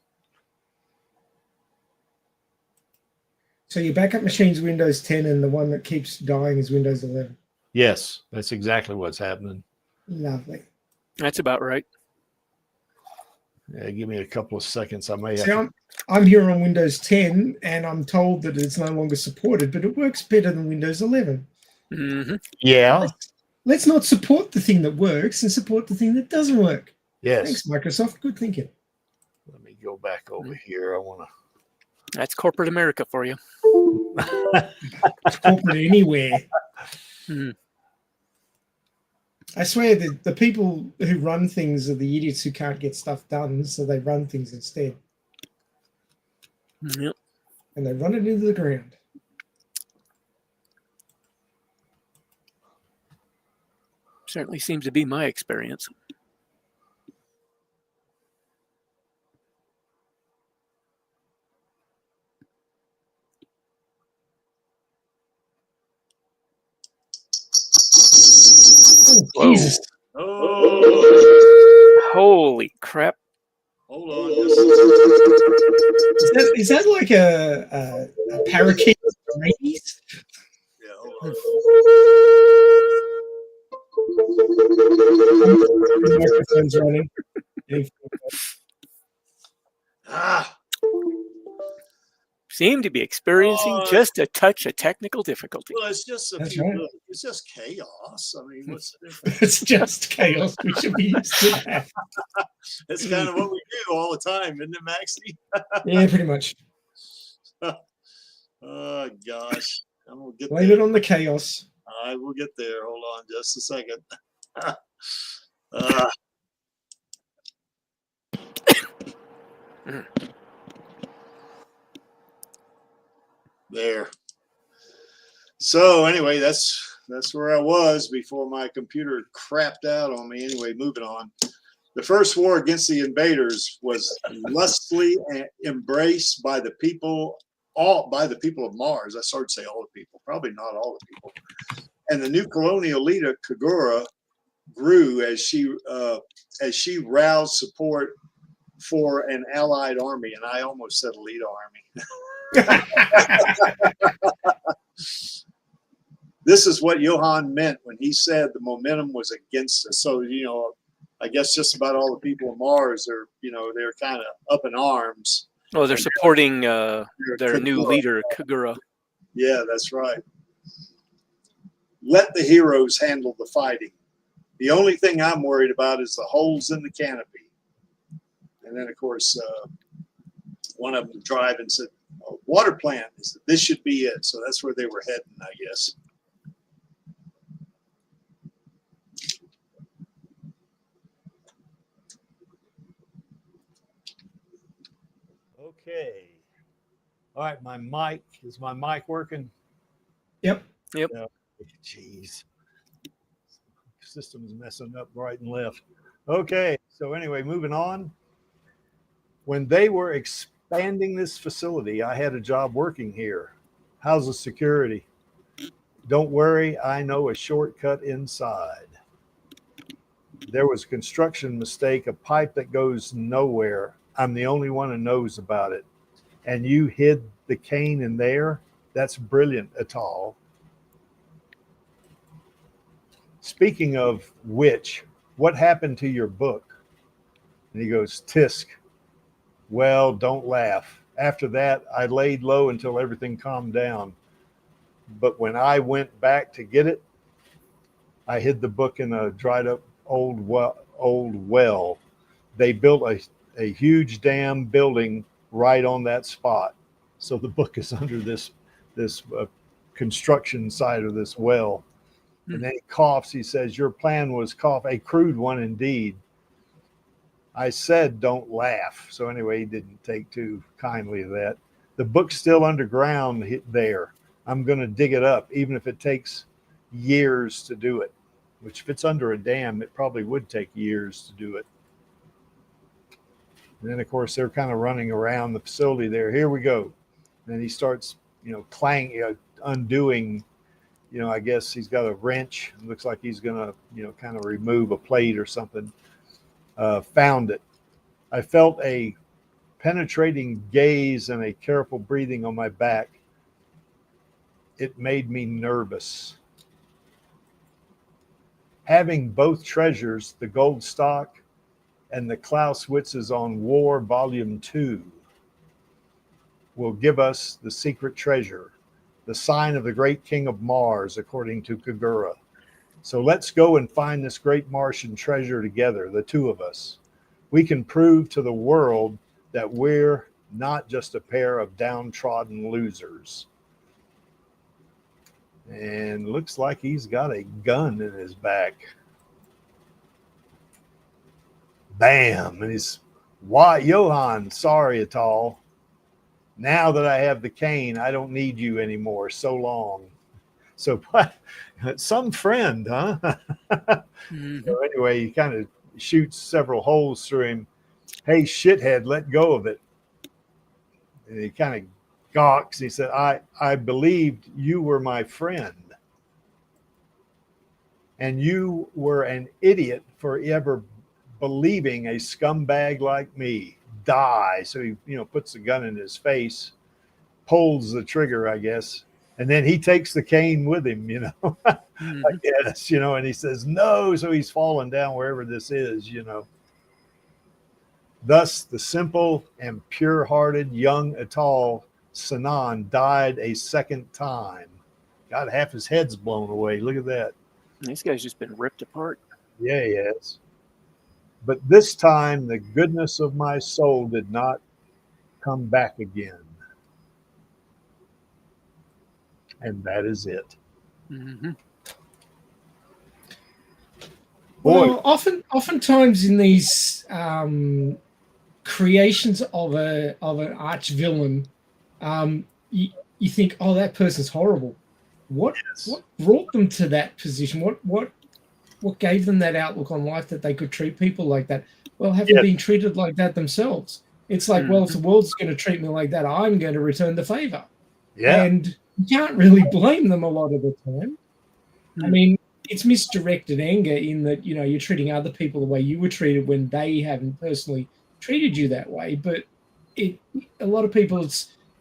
So your backup machine's Windows 10, and the one that keeps dying is Windows 11. Yes, that's exactly what's happening. Lovely. That's about right. Yeah, give me a couple of seconds. I may have. See, I'm here on Windows 10, and I'm told that it's no longer supported, but it works better than Windows 11. Mm-hmm. Yeah. Let's not support the thing that works and support the thing that doesn't work. Yes. Thanks, Microsoft. Good thinking. Let me go back over here. I want to. That's corporate America for you. It's corporate anywhere. Mm-hmm. I swear that the people who run things are the idiots who can't get stuff done, so they run things instead. Yep. And they run it into the ground. Certainly seems to be my experience. Oh, Jesus. Oh. Holy crap. Hold on. Is that like a parakeet of rabies? Yeah, hold on. The microphone's running. Seem to be experiencing just a touch of technical difficulty. Well, it's just it's just chaos. I mean, what's the difference? It's just chaos. We should be used to that. It's kind of what we do all the time, isn't it, Maxie? Yeah, pretty much. Oh gosh, I'm gonna get Blame it on the chaos. I will get there. Hold on, just a second. There. So anyway, that's where I was before my computer crapped out on me. Anyway, moving on. The first war against the invaders was lustfully embraced by the people, of Mars. I started to say all the people, probably not all the people. And the new colonial leader Kagura grew as she roused support for an allied army, and I almost said Alita army. This is what Johan meant when he said the momentum was against us. So, I guess just about all the people on Mars are, they're kind of up in arms. Oh, they're supporting their new leader, Kagura. Yeah, that's right. Let the heroes handle the fighting. The only thing I'm worried about is the holes in the canopy. And then, of course, one of them drive and said, water plant, this should be it. So that's where they were heading, I guess. Okay. All right, is my mic working? Yep. Jeez. System's messing up right and left. Okay, so anyway, moving on. When they were expanding this facility. I had a job working here. How's the security? Don't worry, I know a shortcut inside. There was a construction mistake, a pipe that goes nowhere. I'm the only one who knows about it. And you hid the cane in there? That's brilliant, Itall. Speaking of which, what happened to your book? And he goes, tisk. Well, don't laugh. After that, I laid low until everything calmed down. But when I went back to get it, I hid the book in a dried up old well. They built a huge damn building right on that spot. So the book is under this construction site of this well. And then he coughs. He says, your plan was a crude one indeed. I said, don't laugh. So anyway, he didn't take too kindly to that. The book's still underground there. I'm going to dig it up, even if it takes years to do it, which if it's under a dam, it probably would take years to do it. And then, of course, they're kind of running around the facility there. Here we go. And he starts, undoing, I guess he's got a wrench. It looks like he's going to, kind of remove a plate or something. Found it. I felt a penetrating gaze and a careful breathing on my back. It made me nervous. Having both treasures, the gold stock and the Clausewitz's on War Volume 2, will give us the secret treasure, the sign of the great king of Mars, according to Kagura. So let's go and find this great Martian treasure together, the two of us. We can prove to the world that we're not just a pair of downtrodden losers. And looks like he's got a gun in his back. Bam. And he's, why, Johann, sorry, Itall. Now that I have the cane, I don't need you anymore. So long. So some friend, huh? So anyway, he kind of shoots several holes through him. Hey, shithead, let go of it. And he kind of gawks. He said, I believed you were my friend. And you were an idiot for ever believing a scumbag like me. Die. So he, puts the gun in his face, pulls the trigger, I guess. And then he takes the cane with him, I guess, and he says, no. So he's falling down wherever this is, Thus, the simple and pure-hearted young Itall Sinan died a second time. God, half his head's blown away. Look at that. This guy's just been ripped apart. Yeah, he has. But this time, the goodness of my soul did not come back again. And that is it. Mm-hmm. Well, oftentimes in these creations of an arch villain, you think, oh, that person's horrible. What brought them to that position? What gave them that outlook on life that they could treat people like that? Well, having been treated like that themselves, it's like, well, if the world's going to treat me like that, I'm going to return the favor. Yeah. And you can't really blame them a lot of the time. I mean, it's misdirected anger in that, you're treating other people the way you were treated when they haven't personally treated you that way. But a lot of people,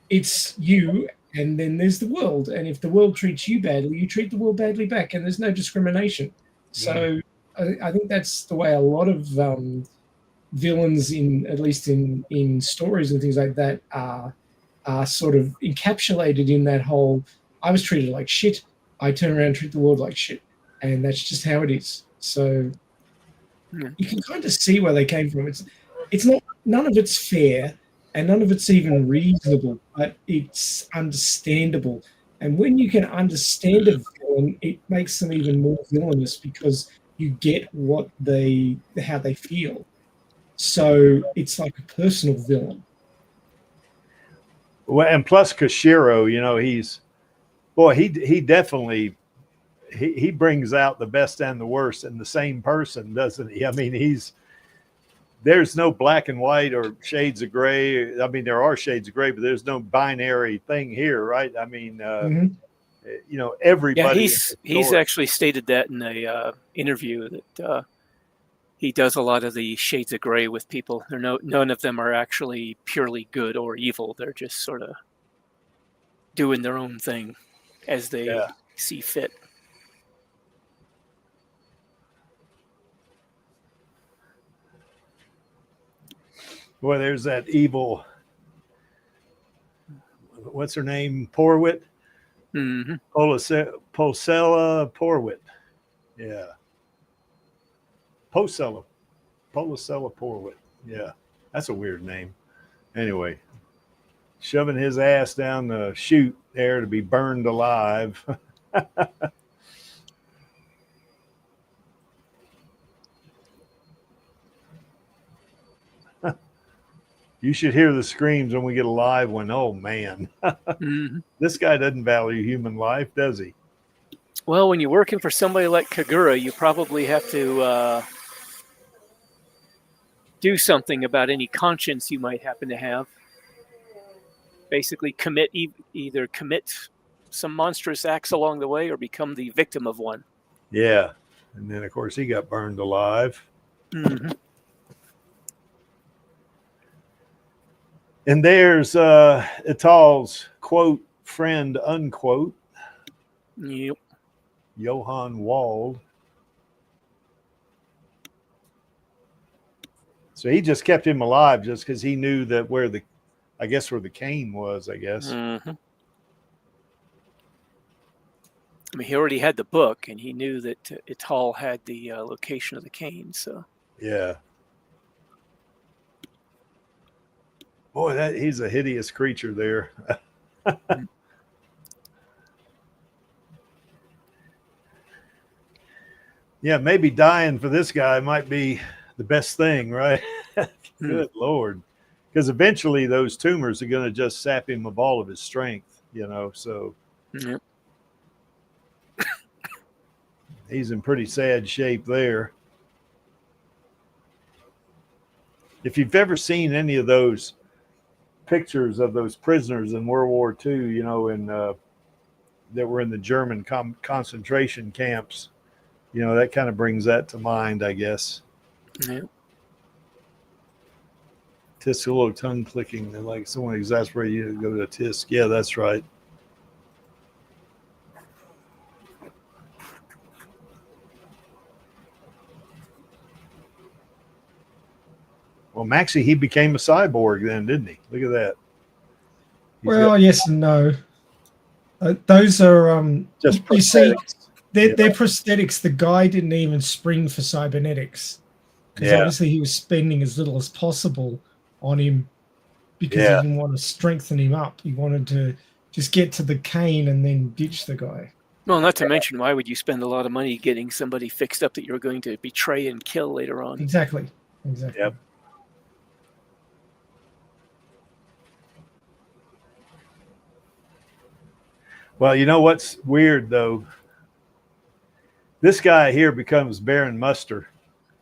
it's you, and then there's the world. And if the world treats you badly, you treat the world badly back, and there's no discrimination. So I think that's the way a lot of villains, at least in stories and things like that, are sort of encapsulated in that whole, I was treated like shit, I turn around and treat the world like shit. And that's just how it is. So you can kind of see where they came from. It's not, none of it's fair, and none of it's even reasonable, but it's understandable. And when you can understand a villain, it makes them even more villainous because you get how they feel. So it's like a personal villain. Well, and plus Koshiro, he definitely he brings out the best and the worst in the same person, doesn't he? I mean, there's no black and white or shades of gray. I mean, there are shades of gray, but there's no binary thing here, right? I mean, you know, everybody. Yeah, he's actually stated that in a interview that he does a lot of the shades of gray with people. None of them are actually purely good or evil. They're just sort of doing their own thing as they see fit. Boy, there's that evil. What's her name? Porwit. Mm-hmm. Policella Porwit. Yeah. Policella Porwit. Yeah. That's a weird name. Anyway, shoving his ass down the chute there to be burned alive. You should hear the screams when we get a live one. Oh, man. Mm-hmm. This guy doesn't value human life, does he? Well, when you're working for somebody like Kagura, you probably have to do something about any conscience you might happen to have. Basically, either commit some monstrous acts along the way or become the victim of one. Yeah. And then, of course, he got burned alive. Mm-hmm. And there's Itall's quote, friend, unquote. Yep. Johann Wald. So he just kept him alive just because he knew that where the cane was, I guess. Mm-hmm. I mean, he already had the book, and he knew that Itall had the location of the cane, so. Yeah. Boy, he's a hideous creature there. Yeah, maybe dying for this guy might be the best thing, right? Good Lord. Because eventually those tumors are going to just sap him of all of his strength, you know, so. Yep. He's in pretty sad shape there. If you've ever seen any of those pictures of those prisoners in World War II, you know, that were in the German concentration camps, you know, that kind of brings that to mind, I guess. Yeah. Tisk, a little tongue clicking, like someone exasperated you to go to a tisk. Yeah, that's right. Well, Maxie, he became a cyborg then, didn't he? Look at that. Yes and no. Those are just you see, they're prosthetics. The guy didn't even spring for cybernetics because obviously he was spending as little as possible on him because he didn't want to strengthen him up. He wanted to just get to the cane and then ditch the guy. Well, not to mention, why would you spend a lot of money getting somebody fixed up that you're going to betray and kill later on? Exactly. Yep. Well, you know what's weird, though? This guy here becomes Baron Muster.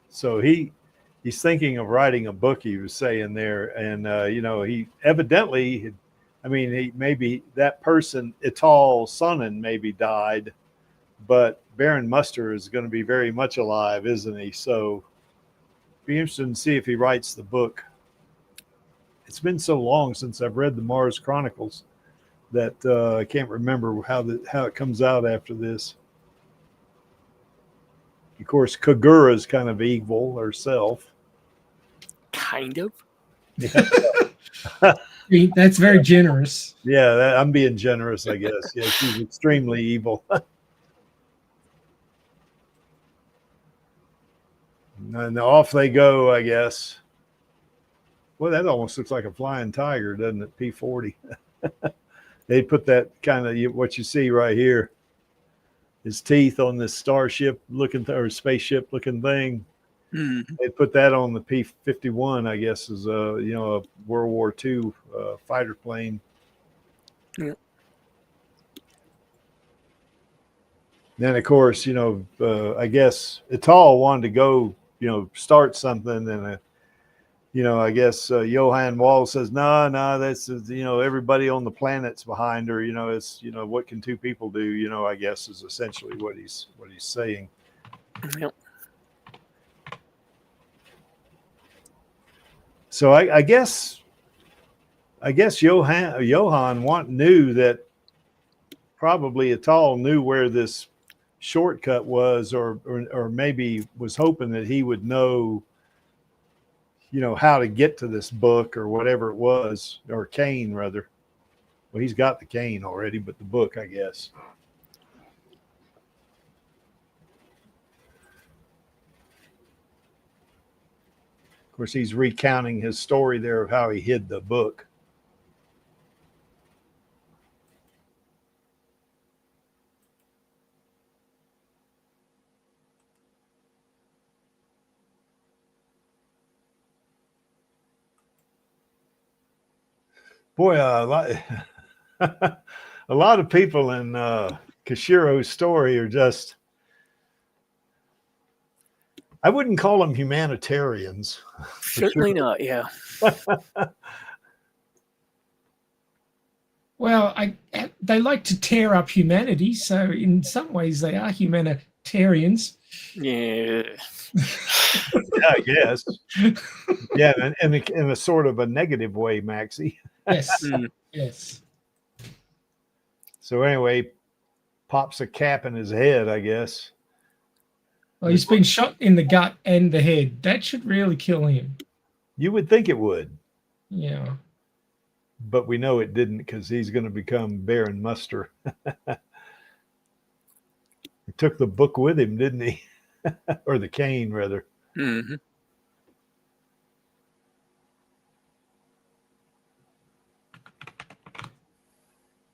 So he's thinking of writing a book, he was saying there. And, you know, he evidently, I mean, maybe that person, Itall Sonnen, maybe died. But Baron Muster is going to be very much alive, isn't he? So be interested to see if he writes the book. It's been so long since I've read the Mars Chronicles that I can't remember how it comes out after this. Of course, Kagura is kind of evil herself. Kind of. Yeah. That's very generous. Yeah, I'm being generous, I guess. Yeah, she's extremely evil. And off they go, I guess. Well, that almost looks like a flying tiger, doesn't it? P-40. They put that kind of what you see right here, his teeth on this starship looking or spaceship looking thing. Mm-hmm. They put that on the P-51, I guess, is a World War II fighter plane. Yeah. Then of course, I guess Itall wanted to go, start something, and I guess Johan Wall says, no, this is, everybody on the planet's behind her. It's, what can two people do? I guess is essentially what he's saying. Yep. So I guess Johan knew that probably Itall knew where this shortcut was, or maybe was hoping that he would know, how to get to this book or whatever it was, or cane rather. Well, he's got the cane already, but the book, I guess. Of course, he's recounting his story there of how he hid the book. Boy, a lot of people in Kashiro's story are just, I wouldn't call them humanitarians. Certainly not, yeah. Well, they like to tear up humanity, so in some ways they are humanitarians. Yeah. Yeah, I guess. Yeah, in a sort of a negative way, Maxie. Yes. Yes. So anyway, pops a cap in his head, I guess. Well, he's been shot in the gut and the head. That should really kill him. You would think it would. Yeah. But we know it didn't, because he's going to become Baron Muster. He took the book with him, didn't he? Or the cane, rather. Mm-hmm.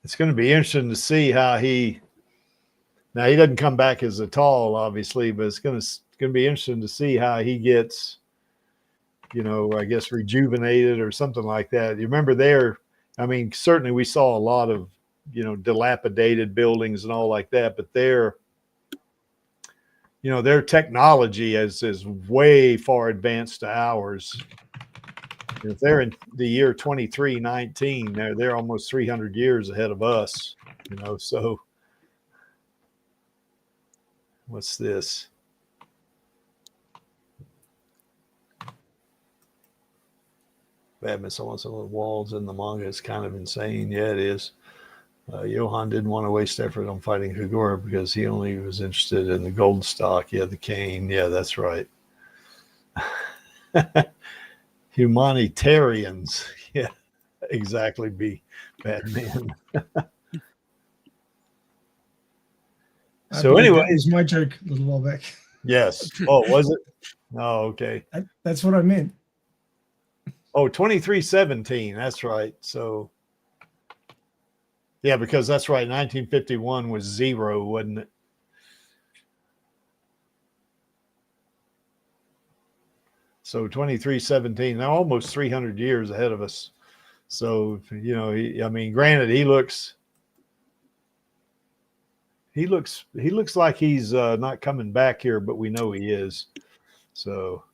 It's going to be interesting to see how he doesn't come back as Itall, obviously, but it's going to be interesting to see how he gets, I guess, rejuvenated or something like that. You remember there, I mean, certainly we saw a lot of, dilapidated buildings and all like that, but their technology is way far advanced to ours. If they're in the year 2319, they're almost 300 years ahead of us, so what's this? Badminton on some of the walls in the manga is kind of insane. Yeah, it is. Johan didn't want to waste effort on fighting Kagura because he only was interested in the gold stock. Yeah, the cane. Yeah, that's right. Humanitarians. Yeah, exactly. Be bad man. So anyway, that was my joke a little while back. Yes. Oh, was it? Oh, okay. That's what I meant. Oh, 2317. That's right. So, yeah, because that's right. 1951 was 0, wasn't it? So 2317. Now almost 300 years ahead of us. So, granted, he looks like he's not coming back here, but we know he is. So,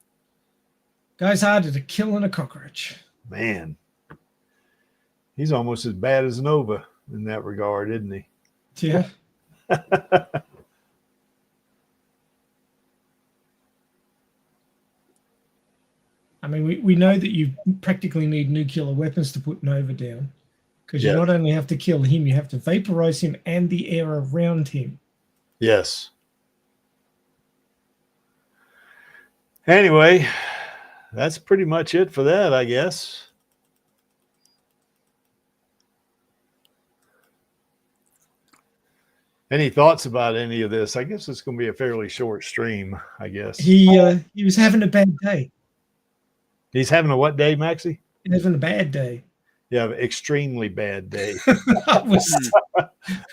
guy's harder to kill than a cockroach. Man, he's almost as bad as Nova in that regard, isn't he? Yeah. I mean, we know that you practically need nuclear weapons to put Nova down, because you not only have to kill him, you have to vaporize him and the air around him. Yes. Anyway, that's pretty much it for that, I guess. Any thoughts about any of this? I guess it's going to be a fairly short stream, I guess. He was having a bad day. He's having a what day, Maxie? He's having a bad day. Yeah, extremely bad day.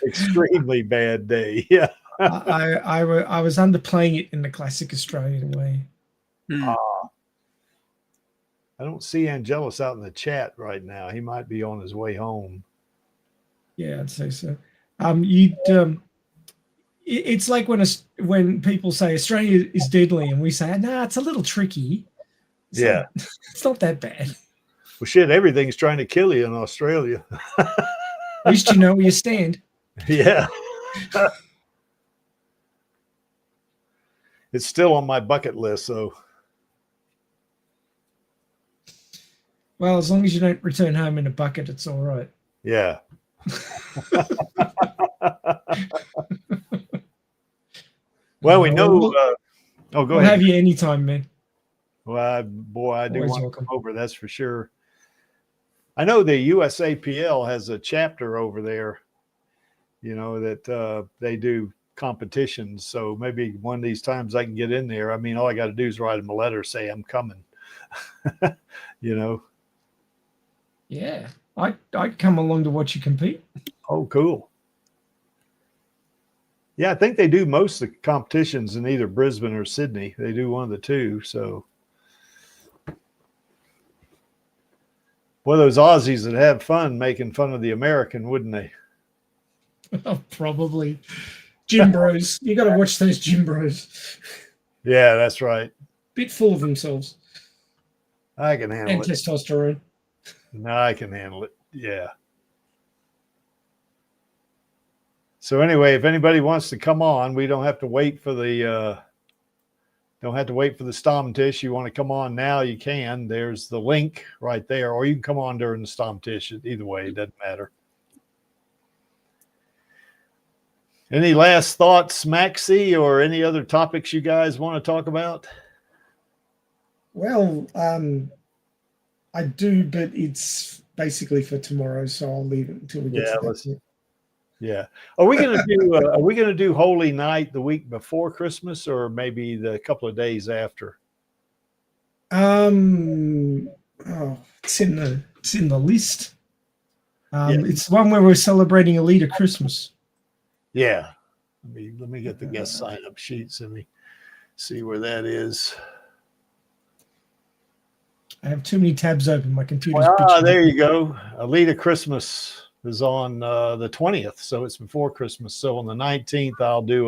Extremely bad day. Yeah. I was underplaying it in the classic Australian way. I don't see Angelus out in the chat right now. He might be on his way home. Yeah, I'd say so. It's like when people say Australia is deadly, and we say, no, it's a little tricky. Yeah. It's not that bad. Well, shit, everything's trying to kill you in Australia. At least you know where you stand. Yeah. It's still on my bucket list, so. Well, as long as you don't return home in a bucket, it's all right. Yeah. Well, we know. Go we'll ahead. We'll have you anytime, man. Well, boy, I do Always want welcome. to come over. That's for sure. I know the USAPL has a chapter over there, you know, that they do competitions. So maybe one of these times I can get in there. I mean, all I got to do is write them a letter, say I'm coming, you know. Yeah, I'd come along to watch you compete. Oh, cool. Yeah, I think they do most of the competitions in either Brisbane or Sydney. They do one of the two. So, well, those Aussies that have fun making fun of the American, wouldn't they? Oh, probably. Gym bros. You got to watch those gym bros. Yeah, that's right. Bit full of themselves. I can handle it. And testosterone. No, I can handle it. Yeah. So anyway, if anybody wants to come on, we don't have to wait for the Stammtisch. You want to come on now, you can. There's the link right there, or you can come on during the Stammtisch. Either way, it doesn't matter. Any last thoughts, Maxie, or any other topics you guys want to talk about? Well, I do, but it's basically for tomorrow, so I'll leave it until we get to that. Yeah. Are we gonna do Holy Night the week before Christmas, or maybe the couple of days after? It's in the list. It's one where we're celebrating Alita Christmas. Yeah. Let me get the guest sign up sheets. Let me see where that is. I have too many tabs open. My computer's there you go. Alita Christmas is on the 20th, so it's before Christmas. So on the 19th, I'll do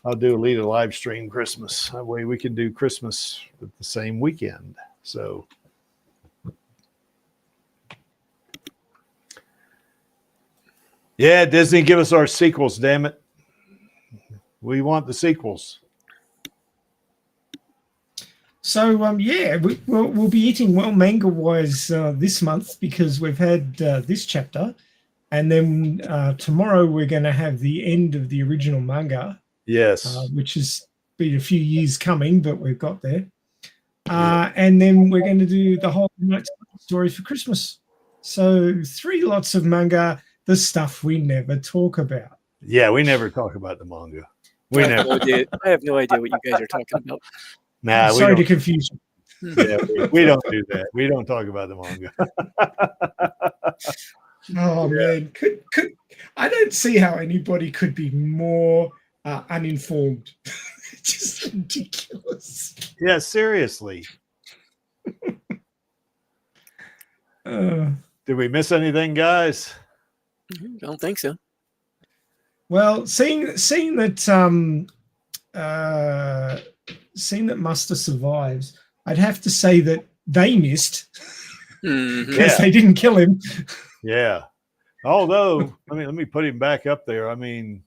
Alita Livestream Christmas. That way we can do Christmas at the same weekend. So yeah, Disney, give us our sequels, damn it. We want the sequels. So we'll be eating well manga-wise this month because we've had this chapter, and then tomorrow we're going to have the end of the original manga. Yes, which has been a few years coming, but we've got there. And then we're going to do the whole night story for Christmas. So 3 lots of manga, the stuff we never talk about. Yeah, we never talk about the manga. I have no idea what you guys are talking about. Nah, sorry to confuse you. Yeah, we don't do that. We don't talk about the manga. Man, could I don't see how anybody could be more uninformed. It's just ridiculous. Yeah, seriously. Did we miss anything, guys? I don't think so. Well, seeing that Muster survives, I'd have to say that they missed because they didn't kill him. Yeah. Although, let me put him back up there. I mean,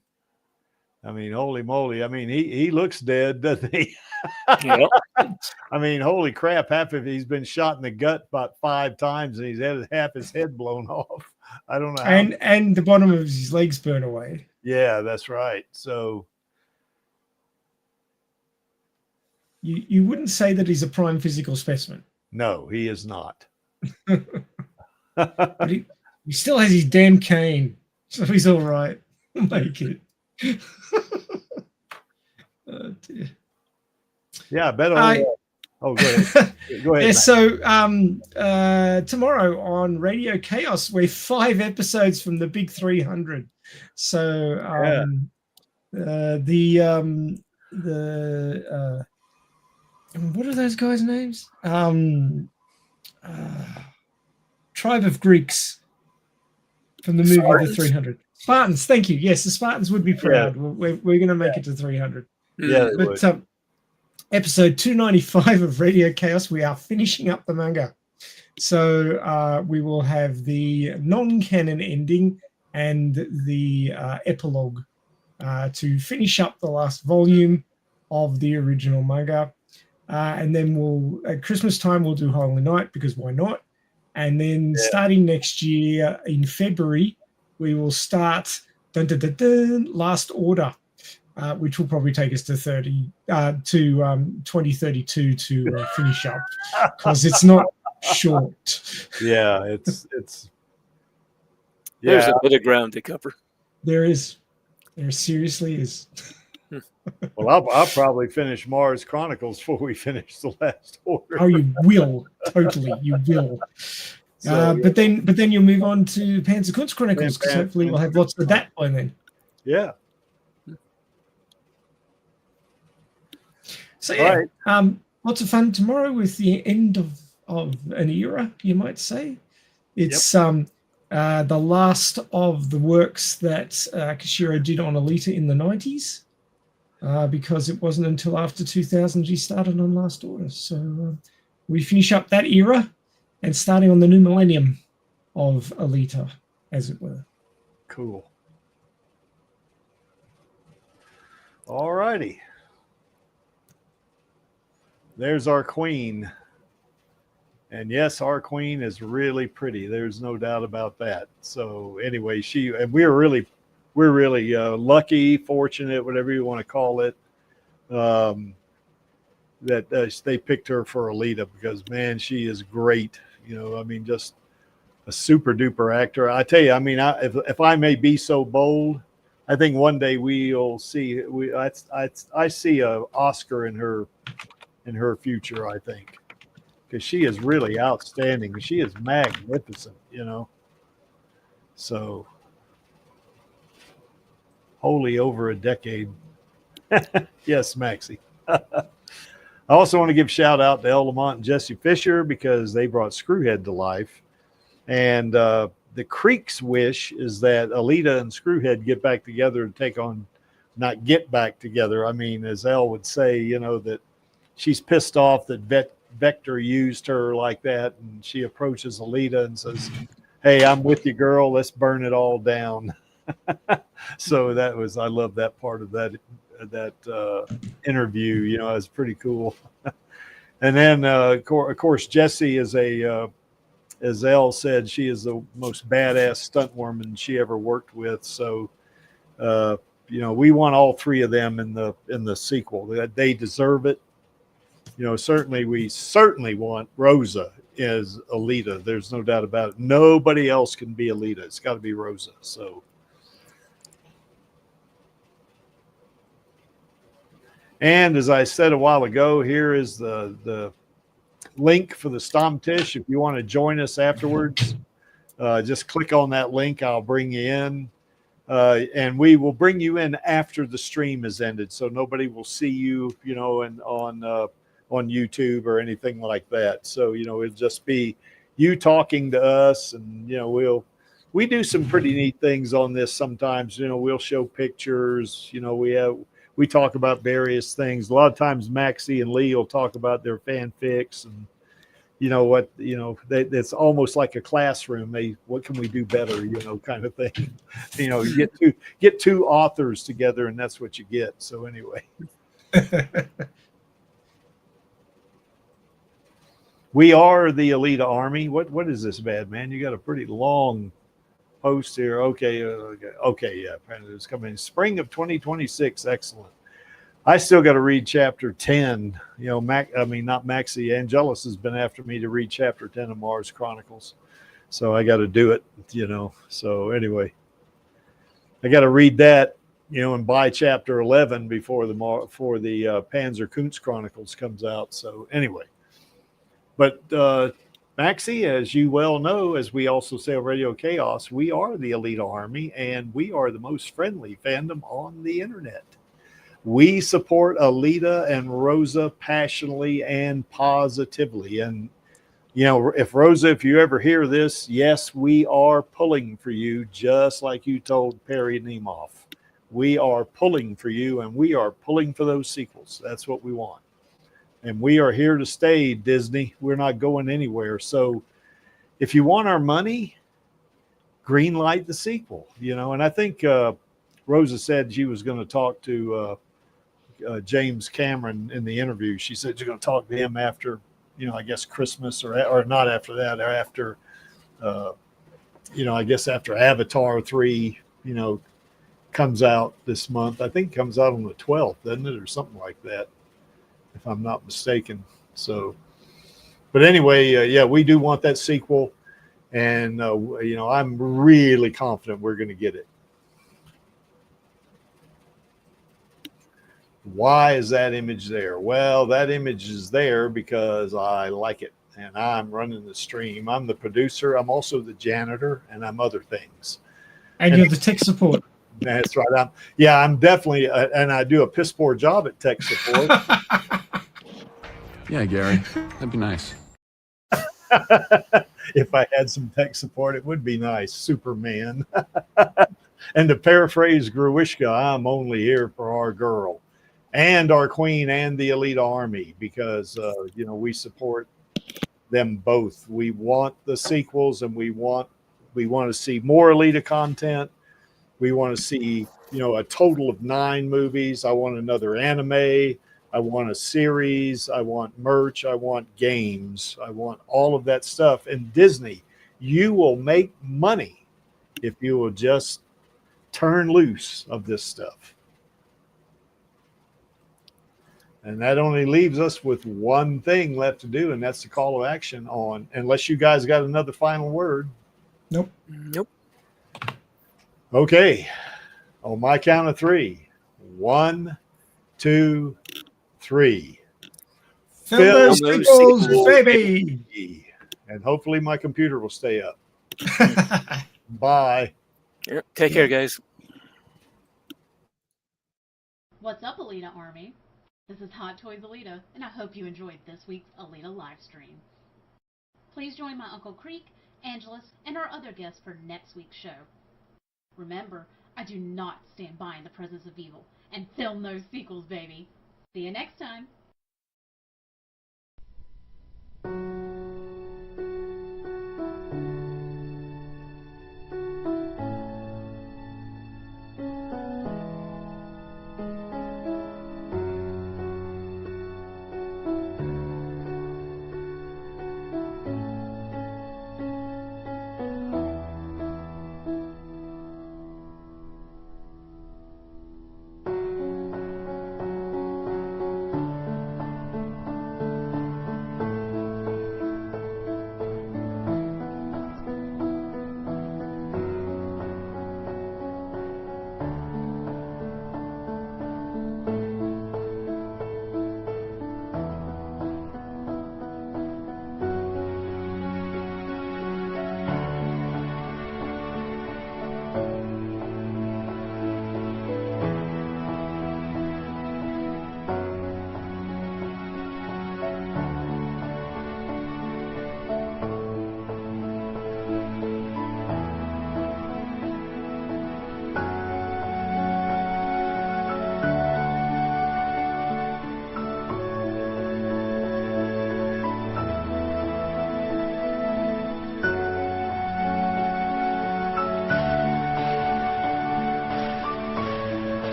holy moly! I mean, he looks dead, doesn't he? Yep. I mean, holy crap! He's been shot in the gut about 5 times, and he's had half his head blown off. I don't know. And the bottom of his legs burn away. Yeah, that's right. So you wouldn't say that he's a prime physical specimen. No, he is not. But he still has his damn cane, so he's all right. We'll make it. Oh dear. Yeah, I bet. Go ahead. Go ahead. Yeah, so tomorrow on Radio Chaos, we're 5 episodes from the big 300. So what are those guys' names? Tribe of Greeks from the movie Spartans? The 300. Spartans, thank you. Yes, the Spartans would be proud. Yeah. We're going to make it to 300. Yeah, but episode 295 of Radio Chaos, we are finishing up the manga. So we will have the non-canon ending and the epilogue to finish up the last volume of the original manga. And then at Christmas time, we'll do Holy Night, because why not? And then starting next year in February, we will start Last Order, which will probably take us to 2032 to finish up, because it's not short. Yeah, it's There's a bit of ground to cover. There seriously is. Well, I'll probably finish Mars Chronicles before we finish the Last Order. Oh, you will. Totally, you will. So, but then you'll move on to Panzer Kunst Chronicles, because hopefully we'll have lots of that by then. Yeah. So yeah, lots of fun tomorrow with the end of an era, you might say. It's the last of the works that Kishiro did on Alita in the 90s. Because it wasn't until after 2000 he started on Last Order. So we finish up that era and starting on the new millennium of Alita, as it were. Cool. All righty. There's our queen. And yes, our queen is really pretty. There's no doubt about that. So anyway, we're really lucky, fortunate, whatever you want to call it, that they picked her for Alita, because man, she is great. I mean, just a super duper actor. I tell you, I mean, if I may be so bold, I think one day we'll see. I see a Oscar in her future. I think, because she is really outstanding. She is magnificent. So. Wholly over a decade. Yes, Maxie. I also want to give a shout out to El Lamont and Jesse Fisher, because they brought Screwhead to life. And the Creek's wish is that Alita and Screwhead get back together and take on, not get back together. I mean, as El would say, that she's pissed off that Vector used her like that. And she approaches Alita and says, "Hey, I'm with you, girl. Let's burn it all down." So I love that part of that interview. It was pretty cool. And then of course Jessie is as Elle said, she is the most badass stunt woman she ever worked with. So we want all three of them in the sequel. They deserve it. Certainly we want Rosa as Alita. There's no doubt about it. Nobody else can be Alita. It's got to be Rosa. So. And as I said a while ago, here is the link for the Stammtisch. If you want to join us afterwards, just click on that link. I'll bring you in. And we will bring you in after the stream is ended. So nobody will see you, on YouTube or anything like that. So, it'll just be you talking to us. And, we do some pretty neat things on this sometimes. We'll show pictures. We talk about various things. A lot of times Maxie and Lee will talk about their fanfics and it's almost like a classroom. What can we do better, kind of thing. You get two authors together and that's what you get. So anyway. We are the Alita Army. What is this, bad man? You got a pretty long post here. Okay, yeah. It's coming spring of 2026. Excellent. I still got to read chapter 10. Not Maxie. Angelus has been after me to read chapter 10 of Mars Chronicles, so I got to do it. So anyway, I got to read that. And buy chapter 11 before the Panzer Kunst Chronicles comes out. So anyway, but Maxie, as you well know, as we also say on Radio Chaos, we are the Alita Army, and we are the most friendly fandom on the internet. We support Alita and Rosa passionately and positively. And, if you ever hear this, yes, we are pulling for you, just like you told Perry Nemeth. We are pulling for you, and we are pulling for those sequels. That's what we want. and we are here to stay, Disney. We're not going anywhere. So if you want our money, green light the sequel, you know. And I think Rosa said she was going to talk to James Cameron in the interview. She said you're going to talk to him after, you know, I guess Christmas or not after that, or after, you know, I guess after Avatar 3, you know, comes out this month. I think it comes out on the 12th, doesn't it, or something like that, if I'm not mistaken. So, but anyway, yeah, we do want that sequel, and you know, I'm really confident we're going to get it. Why is that image there? Well, that image is there because I like it, and I'm running the stream. I'm the producer. I'm also the janitor, and I'm other things. And you're the tech support. That's right. I'm definitely, and I do a piss poor job at tech support. Yeah, Gary, that'd be nice. If I had some tech support, it would be nice. Superman. And to paraphrase Gruishka, I'm only here for our girl and our queen and the Alita army, because, you know, we support them both. We want the sequels, and we want to see more Alita content. We want to see, you know, a total of 9 movies. I want another anime. I want a series. I want merch. I want games. I want all of that stuff. And Disney, you will make money if you will just turn loose of this stuff. And that only leaves us with one thing left to do, and that's the call to action on, unless you guys got another final word. Nope. Okay. On my count of 3. 1, 2, 3. Film those sequels, baby. And hopefully my computer will stay up. Bye. Yep. Take care, guys. What's up, Alita Army? This is Hot Toys Alita, and I hope you enjoyed this week's Alita Livestream. Please join my Uncle Creek, Angelus, and our other guests for next week's show. Remember, I do not stand by in the presence of evil, and film those sequels, baby. See you next time.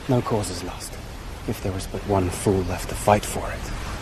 No cause is lost. If there was but one fool left to fight for it.